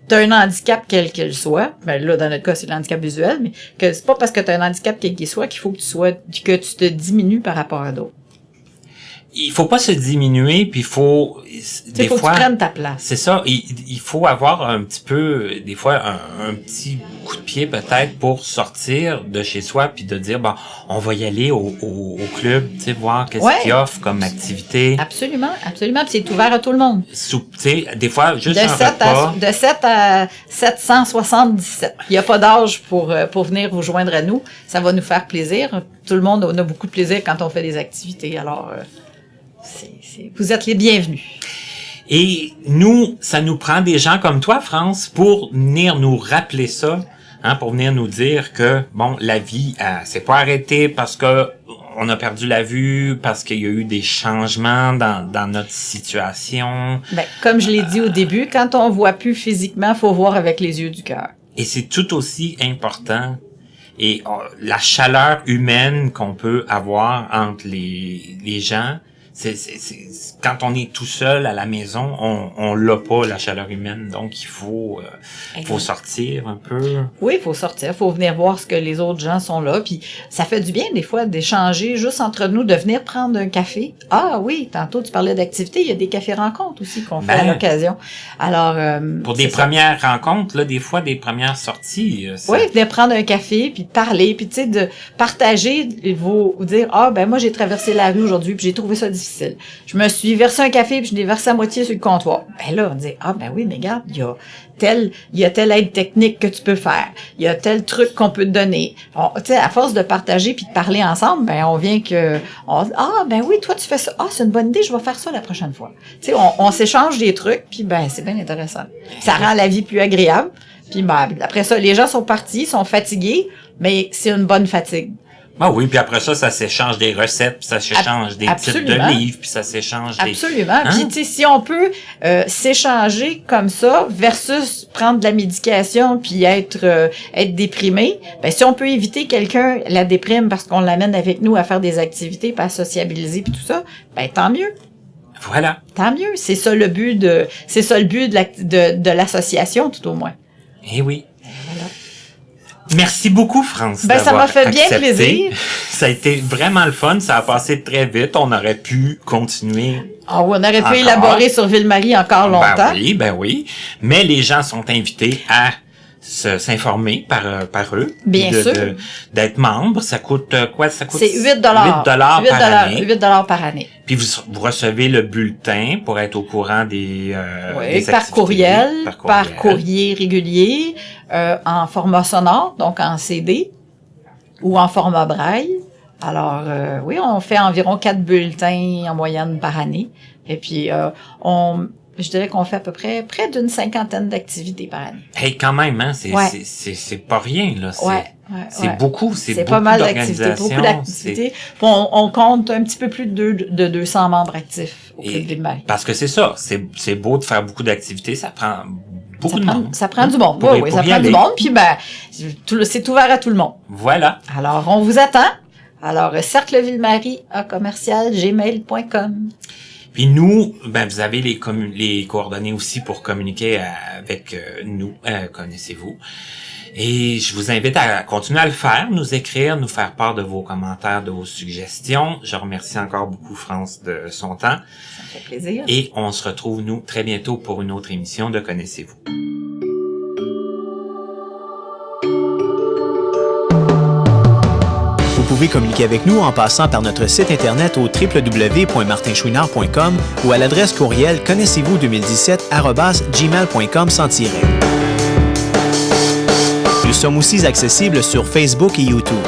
t'as un handicap quel qu'il soit, ben là, dans notre cas, c'est le handicap visuel, mais que c'est pas parce que t'as un handicap quel qu'il soit qu'il faut que tu te diminues par rapport à d'autres. il faut pas se diminuer, puis il faut des faut fois que tu prennes ta place. c'est ça, il faut avoir un petit peu des fois un petit coup de pied peut-être pour sortir de chez soi puis de dire bon, on va y aller au club, tu sais, voir qu'est-ce qu'il offre comme activité. Absolument, absolument, puis c'est ouvert à tout le monde. Tu sais, des fois juste De un 7 repas. de 7 à 777. Il n'y a pas d'âge pour venir vous joindre à nous. Ça va nous faire plaisir. Tout le monde on a beaucoup de plaisir quand on fait des activités. Alors, vous êtes les bienvenus. Et nous, ça nous prend des gens comme toi, France, pour venir nous rappeler ça, hein, pour venir nous dire que, bon, la vie, c'est pas arrêté parce que on a perdu la vue, parce qu'il y a eu des changements dans notre situation. Ben, comme je l'ai dit au début, quand on voit plus physiquement, faut voir avec les yeux du cœur. Et c'est tout aussi important. Et la chaleur humaine qu'on peut avoir entre les gens, c'est quand on est tout seul à la maison, on l'a pas la chaleur humaine, donc il faut sortir un peu. Oui, il faut sortir, faut venir voir ce que les autres gens sont là, puis ça fait du bien des fois d'échanger juste entre nous, de venir prendre un café. Ah oui, tantôt tu parlais d'activités, il y a des cafés rencontres aussi qu'on fait à l'occasion. Alors pour des premières rencontres, là, des fois des premières sorties. Oui, venir prendre un café puis parler, puis tu sais de partager, vous dire ben moi j'ai traversé la rue aujourd'hui puis j'ai trouvé ça difficile. Je me suis versé un café puis je l'ai versé à moitié sur le comptoir. Ben là, on dit ben oui, mais regarde, il y a telle aide technique que tu peux faire. Il y a tel truc qu'on peut te donner. Tu sais, à force de partager puis de parler ensemble, ben on vient que ben oui, toi tu fais ça. Ah, c'est une bonne idée, je vais faire ça la prochaine fois. Tu sais, on s'échange des trucs puis ben c'est bien intéressant. Ça rend la vie plus agréable. Puis ben après ça, les gens sont partis, sont fatigués, mais c'est une bonne fatigue. Ah oui, puis après ça s'échange des recettes, puis ça s'échange des titres de livres, puis ça s'échange des... Absolument. Hein? Puis tu sais, si on peut s'échanger comme ça versus prendre de la médication puis être déprimé, ben si on peut éviter quelqu'un la déprime parce qu'on l'amène avec nous à faire des activités, puis à sociabiliser puis tout ça, ben tant mieux. Voilà. Tant mieux. C'est ça le but de l'association tout au moins. Eh oui. Voilà. Merci beaucoup, France. Ben, ça m'a fait bien accepté. plaisir. Ça a été vraiment le fun. Ça a passé très vite. On aurait pu continuer. Ah oui, on aurait pu encore. élaborer sur Ville-Marie encore longtemps. Ben oui. Mais les gens sont invités à s'informer par eux. Bien sûr. D'être membre. Ça coûte quoi? Ça coûte c'est $8. $8 par année. Puis vous recevez le bulletin pour être au courant des par courriel, par courrier régulier, en format sonore, donc en CD ou en format braille. Alors, oui, on fait environ 4 bulletins en moyenne par année. Et puis, je dirais qu'on fait à peu près d'une 50aine d'activités par année. Hey, quand même, hein, c'est pas rien, là. C'est beaucoup, c'est pas mal d'activités, beaucoup d'activités. On compte un petit peu plus de 200 membres actifs au Club Ville-Marie. Parce que c'est ça, c'est beau de faire beaucoup d'activités, ça prend beaucoup de monde. Ça prend du monde, oui, ça prend du monde, puis c'est ouvert à tout le monde. Voilà. Alors, on vous attend. Alors, cerclevillemarie@gmail.com. Puis nous, vous avez les coordonnées aussi pour communiquer avec nous, connaissez-vous. Et je vous invite à continuer à le faire, nous écrire, nous faire part de vos commentaires, de vos suggestions. Je remercie encore beaucoup France de son temps. Ça me fait plaisir. Et on se retrouve, nous, très bientôt pour une autre émission de Connaissez-vous. Vous pouvez communiquer avec nous en passant par notre site internet au www.martinchouinard.com ou à l'adresse courriel connaissez-vous2017@gmail.com sans tiret. Nous sommes aussi accessibles sur Facebook et YouTube.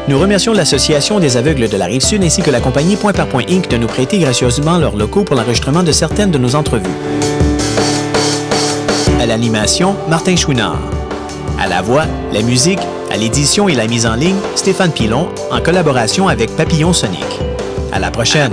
Nous remercions l'Association des aveugles de la Rive-Sud ainsi que la compagnie Point par Point Inc. de nous prêter gracieusement leurs locaux pour l'enregistrement de certaines de nos entrevues. À l'animation, Martin Chouinard. À la voix, la musique, à l'édition et la mise en ligne, Stéphane Pilon, en collaboration avec Papillon Sonic. À la prochaine.